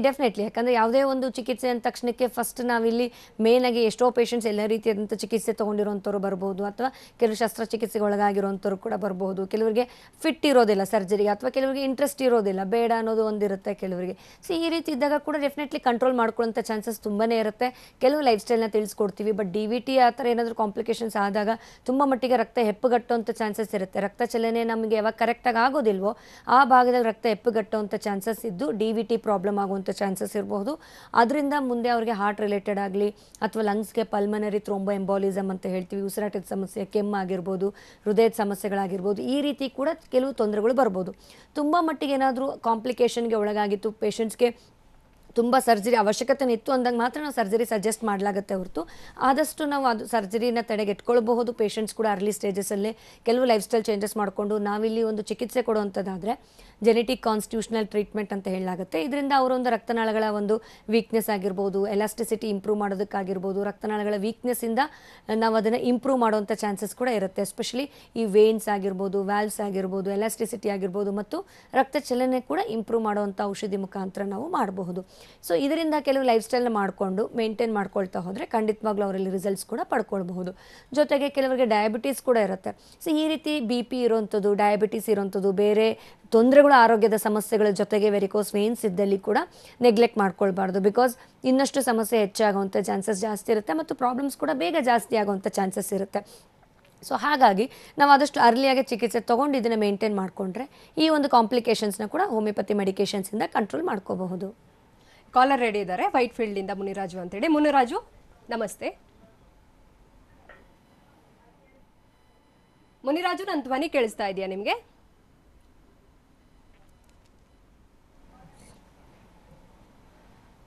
ಡೆಫಿನೆಟ್ಲಿ, ಯಾಕಂದರೆ ಯಾವುದೇ ಒಂದು ಚಿಕಿತ್ಸೆ ಅಂದ ತಕ್ಷಣಕ್ಕೆ ಫಸ್ಟ್ ನಾವಿಲ್ಲಿ ಮೇನಾಗಿ ಎಷ್ಟೋ ಪೇಷಂಟ್ಸ್ ಎಲ್ಲ ರೀತಿಯಾದಂಥ ಚಿಕಿತ್ಸೆ ತೊಗೊಂಡಿರೋಂಥವ್ರು ಬರ್ಬೋದು, ಅಥವಾ ಕೆಲವು ಶಸ್ತ್ರಚಿಕಿತ್ಸೆಗೆ ಒಳಗಾಗಿರೋಂಥವ್ರು ಕೂಡ ಬರ್ಬೋದು. ಕೆಲವರಿಗೆ ಫಿಟ್ ಇರೋದಿಲ್ಲ ಸರ್ಜರಿಗೆ, ಅಥವಾ ಕೆಲವರಿಗೆ ಇಂಟ್ರೆಸ್ಟ್ ಇರೋದಿಲ್ಲ, ಬೇಡ ಅನ್ನೋದು ಒಂದಿರುತ್ತೆ ಕೆಲವರಿಗೆ. ಸೊ ಈ ರೀತಿ ಇದ್ದಾಗ ಕೂಡ ಡೆಫಿನೆಟ್ಲಿ ಕಂಟ್ರೋಲ್ ಮಾಡ್ಕೊಳ್ಳೋಂಥ ಚಾನ್ಸಸ್ ತುಂಬಾ ಇರುತ್ತೆ. ಕೆಲವು ಲೈಫ್ ಸ್ಟೈಲ್ನ ತಿಳಿಸ್ಕೊಡ್ತೀವಿ. ಬಟ್ DVT ಆ ಥರ ಏನಾದರೂ ಕಾಂಪ್ಲಿಕೇಶನ್ಸ್ ಆದಾಗ ತುಂಬ ಮಟ್ಟಿಗೆ ರಕ್ತ ಹೆಪ್ಪುಗಟ್ಟುವಂಥ ಚಾನ್ಸಸ್ ಇರುತ್ತೆ. ರಕ್ತ ಚಲನೆ ನಮಗೆ ಯಾವಾಗ ಕರೆಕ್ಟಾಗಿ ಆಗೋದಿಲ್ವೋ ಆ ಭಾಗದಲ್ಲಿ ರಕ್ತ ಹೆಪ್ಪುಗಟ್ಟುವಂಥ ಚಾನ್ಸಸ್ ಇದ್ದು DVT ಪ್ರಾಬ್ಲಮ್ ಆಗುವಂಥ ಚಾನ್ಸಸ್ ಇರಬಹುದು. ಅದರಿಂದ ಮುಂದೆ ಅವರಿಗೆ ಹಾರ್ಟ್ ರಿಲೇಟೆಡ್ ಆಗಲಿ ಅಥವಾ ಲಂಗ್ಸ್ಗೆ ಪಲ್ಮನರಿ ಥ್ರೋಂಬೋ ಎಂಬೋಲಿಸಮ್ ಅಂತ ಹೇಳ್ತೀವಿ, ಉಸಿರಾಟದ ಸಮಸ್ಯೆ, ಕೆಮ್ಮಾಗಿರ್ಬೋದು, ಹೃದಯದ ಸಮಸ್ಯೆಗಳಾಗಿರ್ಬೋದು, ಈ ರೀತಿ ಕೂಡ ಕೆಲವು ತೊಂದರೆಗಳು ಬರ್ಬೋದು. ತುಂಬ ಮಟ್ಟಿಗೆ ಏನಾದರೂ ಕಾಂಪ್ಲಿಕೇಶನ್ಗೆ ಒಳಗಾಗಿತ್ತು, ಪೇಷಂಟ್ಸ್ಗೆ ತುಂಬ ಸರ್ಜರಿ ಅವಶ್ಯಕತೆ ಇತ್ತು ಅಂದಾಗ ಮಾತ್ರ ನಾವು ಸರ್ಜರಿ ಸಜೆಸ್ಟ್ ಮಾಡಲಾಗುತ್ತೆ ಹೊರತು ಆದಷ್ಟು ನಾವು ಅದು ಸರ್ಜರಿನ ತಡೆಗೆಟ್ಕೊಳ್ಬಹುದು. ಪೇಷಂಟ್ಸ್ ಕೂಡ ಅರ್ಲಿ ಸ್ಟೇಜಸಲ್ಲೇ ಕೆಲವು ಲೈಫ್ ಸ್ಟೈಲ್ ಚೇಂಜಸ್ ಮಾಡಿಕೊಂಡು ನಾವಿಲ್ಲಿ ಒಂದು ಚಿಕಿತ್ಸೆ ಕೊಡುವಂಥದ್ದಾದರೆ ಜೆನೆಟಿಕ್ ಕಾನ್ಸ್ಟಿಟ್ಯೂಷನಲ್ ಟ್ರೀಟ್ಮೆಂಟ್ ಅಂತ ಹೇಳಲಾಗುತ್ತೆ. ಇದರಿಂದ ಅವರೊಂದು ರಕ್ತನಾಳಗಳ ಒಂದು ವೀಕ್ನೆಸ್ ಆಗಿರ್ಬೋದು, ಎಲಾಸ್ಟಿಸಿಟಿ ಇಂಪ್ರೂವ್ ಮಾಡೋದಕ್ಕಾಗಿರ್ಬೋದು, ರಕ್ತನಾಳಗಳ ವೀಕ್ನೆಸ್ಸಿಂದ ನಾವು ಅದನ್ನು ಇಂಪ್ರೂವ್ ಮಾಡುವಂಥ ಚಾನ್ಸಸ್ ಕೂಡ ಇರುತ್ತೆ. ಎಸ್ಪೆಷಲಿ ಈ ವೇನ್ಸ್ ಆಗಿರ್ಬೋದು, ವ್ಯಾಲ್ವ್ಸ್ ಆಗಿರ್ಬೋದು, ಎಲಾಸ್ಟಿಸಿಟಿ ಆಗಿರ್ಬೋದು ಮತ್ತು ರಕ್ತ ಚಲನೆ ಕೂಡ ಇಂಪ್ರೂವ್ ಮಾಡುವಂಥ ಔಷಧಿ ಮುಖಾಂತರ ನಾವು ಮಾಡಬಹುದು. ಸೊ ಇದರಿಂದ ಕೆಲವು ಲೈಫ್ ಸ್ಟೈಲ್ನ ಮಾಡಿಕೊಂಡು ಮೇಂಟೈನ್ ಮಾಡ್ಕೊಳ್ತಾ ಹೋದರೆ ಖಂಡಿತವಾಗ್ಲೂ ಅವರಲ್ಲಿ ರಿಸಲ್ಟ್ಸ್ ಕೂಡ ಪಡ್ಕೊಳ್ಬಹುದು. ಜೊತೆಗೆ ಕೆಲವರಿಗೆ ಡಯಾಬಿಟೀಸ್ ಕೂಡ ಇರುತ್ತೆ. ಸೊ ಈ ರೀತಿ BP ಇರೋವಂಥದ್ದು, ಡಯಾಬಿಟೀಸ್ ಇರೋವಂಥದ್ದು, ಬೇರೆ ತೊಂದರೆಗಳು, ಆರೋಗ್ಯದ ಸಮಸ್ಯೆಗಳ ಜೊತೆಗೆ ವೆರಿಕೋಸ್ ವೇನ್ಸ್ ಇದ್ದಲ್ಲಿ ಕೂಡ ನೆಗ್ಲೆಕ್ಟ್ ಮಾಡ್ಕೊಳ್ಬಾರ್ದು. ಬಿಕಾಸ್ ಇನ್ನಷ್ಟು ಸಮಸ್ಯೆ ಹೆಚ್ಚಾಗುವಂಥ ಚಾನ್ಸಸ್ ಜಾಸ್ತಿ ಇರುತ್ತೆ ಮತ್ತು ಪ್ರಾಬ್ಲಮ್ಸ್ ಕೂಡ ಬೇಗ ಜಾಸ್ತಿ ಆಗುವಂಥ ಚಾನ್ಸಸ್ ಇರುತ್ತೆ. ಸೊ ಹಾಗಾಗಿ ನಾವು ಆದಷ್ಟು ಅರ್ಲಿಯಾಗಿ ಚಿಕಿತ್ಸೆ ತೊಗೊಂಡು ಇದನ್ನು ಮೇಂಟೈನ್ ಮಾಡಿಕೊಂಡ್ರೆ ಈ ಒಂದು ಕಾಂಪ್ಲಿಕೇಶನ್ಸ್ನ ಕೂಡ ಹೋಮಿಯೋಪತಿ ಮೆಡಿಕೇಶನ್ಸಿಂದ ಕಂಟ್ರೋಲ್ ಮಾಡ್ಕೋಬಹುದು. ಕಾಲರ್ ರೆಡಿ ಇದ್ದಾರೆ, ವೈಟ್ ಫೀಲ್ಡಿಂದ ಮುನಿರಾಜು ಅಂತೇಳಿ. ಮುನಿರಾಜು ನಮಸ್ತೆ. ಮುನಿರಾಜು, ನನ್ನ ಧ್ವನಿ ಕೇಳಿಸ್ತಾ ಇದೆಯಾ ನಿಮಗೆ?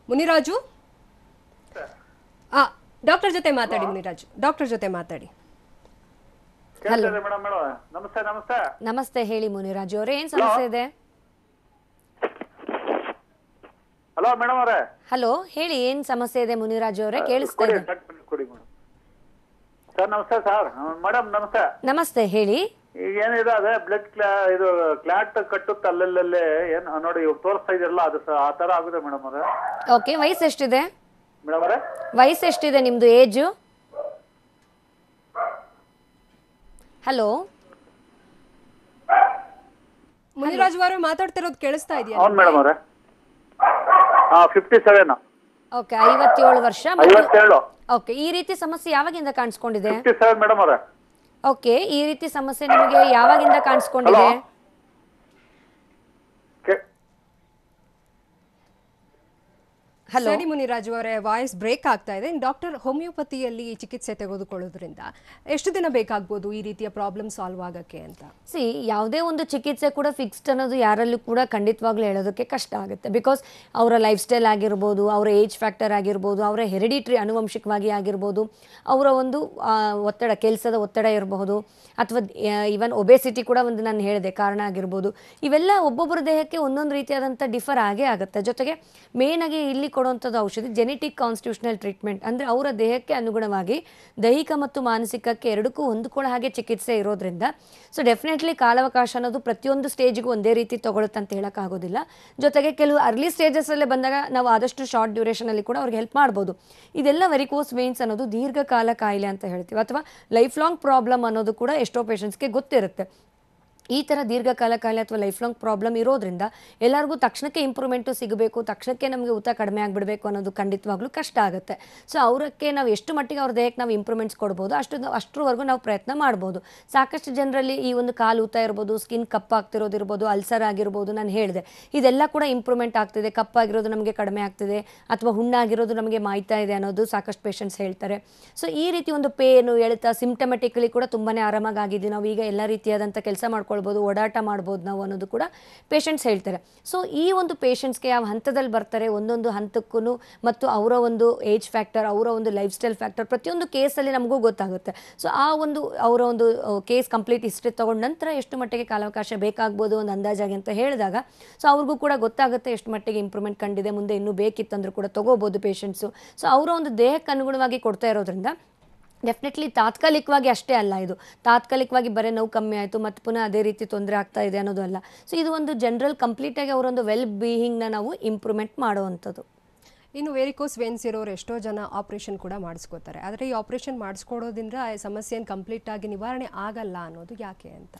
ಮುನಿರಾಜು, ಡಾಕ್ಟರ್ ಜೊತೆ ಮಾತಾಡಿ. ಮುನಿರಾಜು, ಡಾಕ್ಟರ್ ಜೊತೆ ಮಾತಾಡಿ. ಹಲೋ, ನಮಸ್ತೆ. ನಮಸ್ತೆ ನಮಸ್ತೆ, ಹೇಳಿ ಮುನಿರಾಜು ಅವರೇ, ಏನು ಸಮಸ್ಯೆ ಇದೆ? ಹಲೋ ಮೇಡಮ್ ಅವರೇ. ಹಲೋ, ಹೇಳಿ, ಏನು ಸಮಸ್ಯೆ ಇದೆ ಮುನಿರಾಜು ಅವರೇ? ಕೇಳಿಸ್ತಾ ಇದೆ. ಸರ್ ನಮಸ್ತೆ. ಸರ್ ಮೇಡಮ್ ನಮಸ್ತೆ. ನಮಸ್ತೆ, ಹೇಳಿ. ಈಗ ಏನಿದೆ ಅದೇ ಬ್ಲಡ್ ಇದು ಕ್ಲಾಟ್ ಕಟ್ಟುತ್ತೆ ಅಲ್ಲಲ್ಲೇ, ಏನ್ ನೋಡಿ ಇವಾಗ ತೋರಿಸ್ತಾ ಇದೆಯಲ್ಲ ಅದು ಆ ತರ ಆಗಿದೆ ಮೇಡಮ್ ಅವರೇ. ಓಕೆ, ವಯಸ್ಸು ಎಷ್ಟಿದೆ ಮೇಡಮ್ ಅವರೇ? ವಯಸ್ಸು ಎಷ್ಟಿದೆ ನಿಮ್ದು, ಏಜು? ಹಲೋ ಮುನಿರಾಜು ಅವರು ಮಾತಾಡ್ತಿರೋದು ಕೇಳಿಸ್ತಾ ಇದೆಯಾ? ಹೌದು ಮೇಡಮ್ ಅವರೇ. 57. ಓಕೆ, 57 ವರ್ಷ. 57. ಓಕೆ, ಈ ರೀತಿ ಸಮಸ್ಯೆ ಯಾವಾಗಿಂದ ಕಾಣಿಸ್ಕೊಂಡಿದೆ? 57 ಮೇಡಮ್ ಅವರೇ. ಓಕೆ, ಈ ರೀತಿ ಸಮಸ್ಯೆ ನಿಮಗೆ ಯಾವಾಗಿಂದ ಕಾಣಿಸ್ಕೊಂಡಿದೆ? ಸರಿ ಮುನಿರಾಜು ಅವರೇ, ವಾಯ್ಸ್ ಬ್ರೇಕ್ ಆಗ್ತಾ ಇದೆ. ಡಾಕ್ಟರ್, ಹೋಮಿಯೋಪತಿಯಲ್ಲಿ ಚಿಕಿತ್ಸೆ ತೆಗೆದುಕೊಳ್ಳೋದ್ರಿಂದ ಎಷ್ಟು ದಿನ ಬೇಕಾಗ್ಬೋದು ಈ ರೀತಿಯ ಪ್ರಾಬ್ಲಮ್ ಸಾಲ್ವ್ ಆಗಕ್ಕೆ ಅಂತ? ಯಾವುದೇ ಒಂದು ಚಿಕಿತ್ಸೆ ಕೂಡ ಫಿಕ್ಸ್ಡ್ ಅನ್ನೋದು ಯಾರಲ್ಲೂ ಕೂಡ ಖಂಡಿತವಾಗ್ಲೂ ಹೇಳೋದಕ್ಕೆ ಕಷ್ಟ ಆಗುತ್ತೆ. ಬಿಕಾಸ್ ಅವರ ಲೈಫ್ ಸ್ಟೈಲ್ ಆಗಿರ್ಬೋದು, ಅವರ ಏಜ್ ಫ್ಯಾಕ್ಟರ್ ಆಗಿರ್ಬೋದು, ಅವರ ಹೆರಿಡಿಟ್ರಿ ಅನುವಂಶಿಕವಾಗಿ ಆಗಿರ್ಬೋದು, ಅವರ ಒಂದು ಒತ್ತಡ, ಕೆಲಸದ ಒತ್ತಡ ಇರಬಹುದು, ಅಥವಾ ಈವನ್ ಒಬೆಸಿಟಿ ಕೂಡ ಒಂದು ನಾನು ಹೇಳಿದೆ ಕಾರಣ ಆಗಿರ್ಬೋದು. ಇವೆಲ್ಲ ಒಬ್ಬೊಬ್ಬರ ದೇಹಕ್ಕೆ ಒಂದೊಂದು ರೀತಿಯಾದಂಥ ಡಿಫರ್ ಆಗೇ ಆಗುತ್ತೆ. ಜೊತೆಗೆ ಮೇಯ್ನಾಗಿ ಇಲ್ಲಿ ಕೊಡುವಂಥದ್ದು ಔಷಧಿ ಜೆನೆಟಿಕ್ ಕಾನ್ಸ್ಟಿಟ್ಯೂಷನಲ್ ಟ್ರೀಟ್ಮೆಂಟ್, ಅಂದರೆ ಅವರ ದೇಹಕ್ಕೆ ಅನುಗುಣವಾಗಿ ದೈಹಿಕ ಮತ್ತು ಮಾನಸಿಕಕ್ಕೆ ಎರಡಕ್ಕೂ ಹೊಂದಿಕೊಳ್ಳೋ ಹಾಗೆ ಚಿಕಿತ್ಸೆ ಇರೋದ್ರಿಂದ ಸೊ ಡೆಫಿನೆಟ್ಲಿ ಕಾಲಾವಕಾಶ ಅನ್ನೋದು ಪ್ರತಿಯೊಂದು ಸ್ಟೇಜಿಗೂ ಒಂದೇ ರೀತಿ ತಗೊಳುತ್ತೆ ಅಂತ ಹೇಳೋಕ್ಕಾಗೋದಿಲ್ಲ. ಜೊತೆಗೆ ಕೆಲವು ಅರ್ಲಿ ಸ್ಟೇಜಸ್ಸಲ್ಲೇ ಬಂದಾಗ ನಾವು ಆದಷ್ಟು ಶಾರ್ಟ್ ಡ್ಯೂರೇಷನಲ್ಲಿ ಕೂಡ ಅವ್ರಿಗೆ ಹೆಲ್ಪ್ ಮಾಡ್ಬೋದು. ಇದೆಲ್ಲ ವೆರಿಕೋಸ್ ವೇನ್ಸ್ ಅನ್ನೋದು ದೀರ್ಘಕಾಲ ಕಾಯಿಲೆ ಅಂತ ಹೇಳ್ತೀವಿ, ಅಥವಾ ಲೈಫ್ ಲಾಂಗ್ ಪ್ರಾಬ್ಲಮ್ ಅನ್ನೋದು ಕೂಡ ಎಷ್ಟೋ ಪೇಷಂಟ್ಸ್ಗೆ ಗೊತ್ತಿರುತ್ತೆ. ಈ ಥರ ದೀರ್ಘಕಾಲ ಕಾಯಿಲೆ ಅಥವಾ ಲೈಫ್ ಲಾಂಗ್ ಪ್ರಾಬ್ಲಮ್ ಇರೋದ್ರಿಂದ ಎಲ್ಲರಿಗೂ ತಕ್ಷಣಕ್ಕೆ ಇಂಪ್ರೂವ್ಮೆಂಟು ಸಿಗಬೇಕು, ತಕ್ಷಣಕ್ಕೆ ನಮಗೆ ಊತ ಕಡಿಮೆ ಆಗಿಬಿಡಬೇಕು ಅನ್ನೋದು ಖಂಡಿತವಾಗ್ಲೂ ಕಷ್ಟ ಆಗುತ್ತೆ. ಸೊ ಅವರಕ್ಕೆ ನಾವು ಎಷ್ಟು ಮಟ್ಟಿಗೆ ಅವ್ರ ದೇಹಕ್ಕೆ ನಾವು ಇಂಪ್ರೂವ್ಮೆಂಟ್ಸ್ ಕೊಡ್ಬೋದು ಅಷ್ಟರವರೆಗೂ ನಾವು ಪ್ರಯತ್ನ ಮಾಡ್ಬೋದು. ಸಾಕಷ್ಟು ಜನರಲ್ಲಿ ಈ ಒಂದು ಕಾಲು ಊತ ಇರ್ಬೋದು, ಸ್ಕಿನ್ ಕಪ್ಪಾಗ್ತಿರೋದಿರ್ಬೋದು, ಅಲ್ಸರ್ ಆಗಿರ್ಬೋದು, ನಾನು ಹೇಳಿದೆ ಇದೆಲ್ಲ ಕೂಡ ಇಂಪ್ರೂವ್ಮೆಂಟ್ ಆಗ್ತಿದೆ, ಕಪ್ಪಾಗಿರೋದು ನಮಗೆ ಕಡಿಮೆ ಆಗ್ತಿದೆ ಅಥವಾ ಹುಣ್ಣಾಗಿರೋದು ನಮಗೆ ಮಾಯ್ತಾ ಇದೆ ಅನ್ನೋದು ಸಾಕಷ್ಟು ಪೇಷಂಟ್ಸ್ ಹೇಳ್ತಾರೆ. ಸೊ ಈ ರೀತಿ ಒಂದು ಪೇನು ಎಳೆತ ಸಿಂಪ್ಟಮೆಟಿಕಲಿ ಕೂಡ ತುಂಬಾ ಆರಾಮಾಗಿದ್ದೀವಿ, ನಾವು ಈಗ ಎಲ್ಲ ರೀತಿಯಾದಂಥ ಕೆಲಸ ಮಾಡ್ಕೊಳ್ಬೋದು, ಓಡಾಟ ಮಾಡ್ಬೋದು ನಾವು ಅನ್ನೋದು ಕೂಡ ಪೇಷಂಟ್ಸ್ ಹೇಳ್ತಾರೆ. ಸೊ ಈ ಒಂದು ಪೇಷಂಟ್ಸ್ಗೆ ಯಾವ ಹಂತದಲ್ಲಿ ಬರ್ತಾರೆ, ಒಂದೊಂದು ಹಂತಕ್ಕೂ ಮತ್ತು ಅವರ ಒಂದು ಏಜ್ ಫ್ಯಾಕ್ಟರ್, ಅವರ ಒಂದು ಲೈಫ್ ಸ್ಟೈಲ್ ಫ್ಯಾಕ್ಟರ್ ಪ್ರತಿಯೊಂದು ಕೇಸಲ್ಲಿ ನಮಗೂ ಗೊತ್ತಾಗುತ್ತೆ. ಸೊ ಆ ಒಂದು ಅವರ ಒಂದು ಕೇಸ್ ಕಂಪ್ಲೀಟ್ ಹಿಸ್ಟ್ರಿ ತಗೊಂಡ ನಂತರ ಎಷ್ಟು ಮಟ್ಟಿಗೆ ಕಾಲಾವಕಾಶ ಬೇಕಾಗ್ಬೋದು ಒಂದು ಅಂದಾಜಾಗಿ ಅಂತ ಹೇಳಿದಾಗ ಸೊ ಅವ್ರಿಗೂ ಕೂಡ ಗೊತ್ತಾಗುತ್ತೆ ಎಷ್ಟು ಮಟ್ಟಿಗೆ ಇಂಪ್ರೂವ್ಮೆಂಟ್ ಕಂಡಿದೆ, ಮುಂದೆ ಇನ್ನೂ ಬೇಕಿತ್ತಂದ್ರೂ ಕೂಡ ತೊಗೋಬೋದು ಪೇಷಂಟ್ಸು. ಸೊ ಅವರ ಒಂದು ದೇಹಕ್ಕೆ ಅನುಗುಣವಾಗಿ ಕೊಡ್ತಾ ಇರೋದ್ರಿಂದ ಡೆಫಿನೆಟ್ಲಿ ತಾತ್ಕಾಲಿಕವಾಗಿ ಅಷ್ಟೇ ಅಲ್ಲ, ಇದು ತಾತ್ಕಾಲಿಕವಾಗಿ ಬರೀ ನೋವು ಕಮ್ಮಿ ಆಯಿತು ಮತ್ತು ಪುನಃ ಅದೇ ರೀತಿ ತೊಂದರೆ ಆಗ್ತಾ ಇದೆ ಅನ್ನೋದು ಅಲ್ಲ. ಸೊ ಇದು ಒಂದು ಜನರಲ್ ಕಂಪ್ಲೀಟಾಗಿ ಅವರೊಂದು ವೆಲ್ ಬೀಯಿಂಗ್ನ ನಾವು ಇಂಪ್ರೂವ್ಮೆಂಟ್ ಮಾಡುವಂಥದ್ದು. ಇನ್ನು ವೆರಿಕೋಸ್ ವೇನ್ಸ್ ಇರೋರು ಎಷ್ಟೋ ಜನ ಆಪರೇಷನ್ ಕೂಡ ಮಾಡಿಸ್ಕೋತಾರೆ, ಆದರೆ ಈ ಆಪರೇಷನ್ ಮಾಡಿಸ್ಕೊಡೋದ್ರಿಂದ ಆ ಸಮಸ್ಯೆಯನ್ನು ಕಂಪ್ಲೀಟ್ ಆಗಿ ನಿವಾರಣೆ ಆಗಲ್ಲ ಅನ್ನೋದು ಯಾಕೆ ಅಂತ?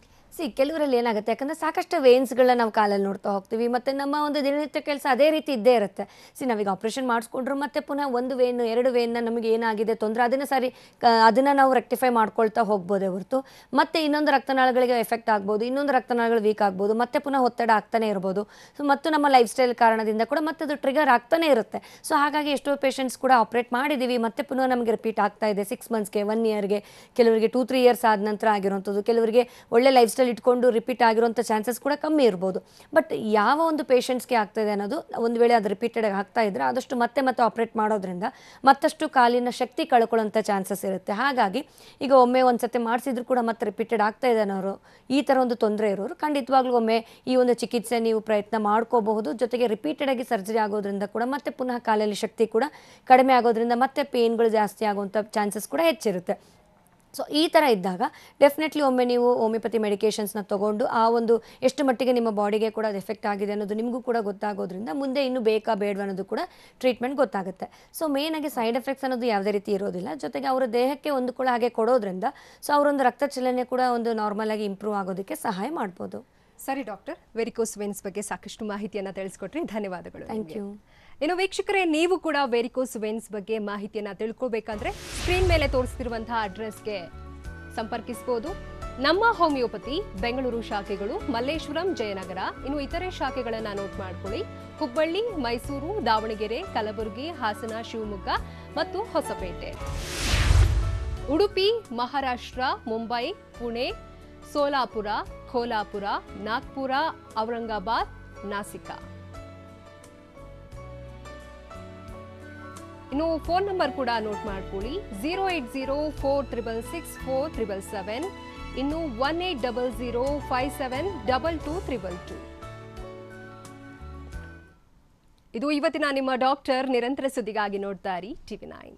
ಕೆಲವರಲ್ಲಿ ಏನಾಗುತ್ತೆ, ಯಾಕಂದರೆ ಸಾಕಷ್ಟು ವೇನ್ಸ್ಗಳನ್ನ ನಾವು ಕಾಲಲ್ಲಿ ನೋಡ್ತಾ ಹೋಗ್ತೀವಿ ಮತ್ತು ನಮ್ಮ ಒಂದು ದಿನನಿತ್ಯ ಕೆಲಸ ಅದೇ ರೀತಿ ಇದ್ದೇ ಇರುತ್ತೆ. ನಾವೀಗ ಆಪ್ರೇಷನ್ ಮಾಡಿಸ್ಕೊಂಡ್ರು ಮತ್ತೆ ಪುನಃ ಒಂದು ವೇನ್ ಎರಡು ವೇನ್ನ ನಮಗೆ ಏನಾಗಿದೆ ತೊಂದರೆ ಅದನ್ನು ನಾವು ರೆಕ್ಟಿಫೈ ಮಾಡ್ಕೊಳ್ತಾ ಹೋಗ್ಬೋದೇ ಹೊರತು ಮತ್ತೆ ಇನ್ನೊಂದು ರಕ್ತನಾಳಗಳಿಗೆ ಎಫೆಕ್ಟ್ ಆಗ್ಬೋದು, ಇನ್ನೊಂದು ರಕ್ತನಾಳಗಳು ವೀಕ್ ಆಗ್ಬೋದು, ಮತ್ತೆ ಪುನಃ ಒತ್ತಡ ಆಗ್ತಾನೆ ಇರ್ಬೋದು. ಸೊ ಮತ್ತು ನಮ್ಮ ಲೈಫ್ ಸ್ಟೈಲ್ ಕಾರಣದಿಂದ ಕೂಡ ಮತ್ತೆ ಅದು ಟ್ರಿಗರ್ ಆಗ್ತಾನೆ ಇರುತ್ತೆ. ಸೊ ಹಾಗಾಗಿ ಎಷ್ಟೋ ಪೇಷಂಟ್ಸ್ ಕೂಡ ಆಪ್ರೇಟ್ ಮಾಡಿದ್ದೀವಿ ಮತ್ತೆ ಪುನಃ ನಮಗೆ ರಿಪೀಟ್ ಆಗ್ತಾ ಇದೆ 6 ಮಂತ್ಸ್ಗೆ 1 ಇಯರ್ಗೆ, ಕೆಲವರಿಗೆ 2-3 ಇಯರ್ಸ್ ಆದ ನಂತರ ಆಗಿರುವಂಥದ್ದು, ಕೆಲವರಿಗೆ ಒಳ್ಳೆ ಲೈಫ್ ಸ್ಟೈಲ್ ಇಟ್ಕೊಂಡು ರಿಪೀಟ್ ಆಗಿರೋಂಥ ಚಾನ್ಸಸ್ ಕೂಡ ಕಮ್ಮಿ ಇರ್ಬೋದು. ಬಟ್ ಯಾವ ಒಂದು ಪೇಷಂಟ್ಸ್ಗೆ ಆಗ್ತಾಯಿದೆ ಅನ್ನೋದು ಒಂದು ವೇಳೆ ಅದು ರಿಪೀಟೆಡ್ ಆಗ್ತಾ ಇದ್ದರೆ ಆದಷ್ಟು ಮತ್ತೆ ಆಪ್ರೇಟ್ ಮಾಡೋದ್ರಿಂದ ಮತ್ತಷ್ಟು ಕಾಲಿನ ಶಕ್ತಿ ಕಳ್ಕೊಳ್ಳೋಂಥ ಚಾನ್ಸಸ್ ಇರುತ್ತೆ. ಹಾಗಾಗಿ ಈಗ ಒಮ್ಮೆ ಒಂದು ಸತಿ ಮಾಡಿಸಿದ್ರು ಕೂಡ ಮತ್ತೆ ರಿಪೀಟೆಡ್ ಆಗ್ತಾ ಇದೆ ಅನ್ನೋರು, ಈ ಥರ ಒಂದು ತೊಂದರೆ ಇರೋರು ಖಂಡಿತವಾಗ್ಲೂ ಒಮ್ಮೆ ಈ ಒಂದು ಚಿಕಿತ್ಸೆ ನೀವು ಪ್ರಯತ್ನ ಮಾಡ್ಕೋಬಹುದು. ಜೊತೆಗೆ ರಿಪೀಟೆಡ್ ಆಗಿ ಸರ್ಜರಿ ಆಗೋದ್ರಿಂದ ಕೂಡ ಮತ್ತೆ ಪುನಃ ಕಾಲಲ್ಲಿ ಶಕ್ತಿ ಕೂಡ ಕಡಿಮೆ ಆಗೋದ್ರಿಂದ ಮತ್ತೆ ಪೇನ್ಗಳು ಜಾಸ್ತಿ ಆಗುವಂಥ ಚಾನ್ಸಸ್ ಕೂಡ ಹೆಚ್ಚಿರುತ್ತೆ. ಸೊ ಈ ಥರ ಇದ್ದಾಗ ಡೆಫಿನೆಟ್ಲಿ ಒಮ್ಮೆ ನೀವು ಹೋಮಿಯೋಪತಿ ಮೆಡಿಕೇಷನ್ಸ್ನ ತೊಗೊಂಡು ಆ ಒಂದು ಎಷ್ಟು ಮಟ್ಟಿಗೆ ನಿಮ್ಮ ಬಾಡಿಗೆ ಕೂಡ ಅದು ಎಫೆಕ್ಟ್ ಆಗಿದೆ ಅನ್ನೋದು ನಿಮಗೂ ಕೂಡ ಗೊತ್ತಾಗೋದ್ರಿಂದ ಮುಂದೆ ಇನ್ನೂ ಬೇಕಾ ಬೇಡವಾ ಅನ್ನೋದು ಕೂಡ ಟ್ರೀಟ್ಮೆಂಟ್ ಗೊತ್ತಾಗುತ್ತೆ. ಸೊ ಮೇಯ್ನಾಗಿ ಸೈಡ್ ಎಫೆಕ್ಟ್ಸ್ ಅನ್ನೋದು ಯಾವುದೇ ರೀತಿ ಇರೋದಿಲ್ಲ. ಜೊತೆಗೆ ಅವರ ದೇಹಕ್ಕೆ ಹೊಂದಿಕೊಳ್ಳೋ ಹಾಗೆ ಕೊಡೋದ್ರಿಂದ ಸೊ ಅವರೊಂದು ರಕ್ತ ಚಲನೆ ಕೂಡ ಒಂದು ನಾರ್ಮಲ್ ಆಗಿ ಇಂಪ್ರೂವ್ ಆಗೋದಕ್ಕೆ ಸಹಾಯ ಮಾಡ್ಬೋದು. ಸರಿ ಡಾಕ್ಟರ್, ವೆರಿಕೋಸ್ ವೇನ್ಸ್ ಬಗ್ಗೆ ಸಾಕಷ್ಟು ಮಾಹಿತಿಯನ್ನು ತಿಳಿಸ್ಕೊಟ್ರಿ, ಧನ್ಯವಾದಗಳು. Thank you. ಇನ್ನು ವೀಕ್ಷಕರೇ, ನೀವು ಕೂಡ ವೆರಿಕೋಸ್ ವೇನ್ಸ್ ಬಗ್ಗೆ ಮಾಹಿತಿಯನ್ನು ತಿಳ್ಕೊಬೇಕಂದ್ರೆ ಸ್ಕ್ರೀನ್ ಮೇಲೆ ತೋರಿಸ್ತಿರುವಂತಹ ಅಡ್ರೆಸ್ಗೆ ಸಂಪರ್ಕಿಸಬಹುದು. ನಮ್ಮ ಹೋಮಿಯೋಪತಿ ಬೆಂಗಳೂರು ಶಾಖೆಗಳು ಮಲ್ಲೇಶ್ವರಂ, ಜಯನಗರ. ಇನ್ನು ಇತರೆ ಶಾಖೆಗಳನ್ನು ನೋಟ್ ಮಾಡ್ಕೊಳ್ಳಿ: ಹುಬ್ಬಳ್ಳಿ, ಮೈಸೂರು, ದಾವಣಗೆರೆ, ಕಲಬುರಗಿ, ಹಾಸನ, ಶಿವಮೊಗ್ಗ ಮತ್ತು ಹೊಸಪೇಟೆ. ಉಡುಪಿ, ಮಹಾರಾಷ್ಟ್ರ, ಮುಂಬೈ, ಪುಣೆ, ಸೋಲಾಪುರ, ಕೋಲ್ಹಾಪುರ, ನಾಗ್ಪುರ, ಔರಂಗಾಬಾದ್, ನಾಸಿಕ. ಇನ್ನು ಫೋನ್ ನಂಬರ್ ಕೂಡ ನೋಟ್ ಮಾಡ್ಕೊಳ್ಳಿ: 08046664777, ಇನ್ನು 1800572222. ಇದು ಇವತ್ತಿನ ನಿಮ್ಮ ಡಾಕ್ಟರ್. ನಿರಂತರ ಸುದ್ದಿಗಾಗಿ ನೋಡ್ತಾ ಇರಿ TV9.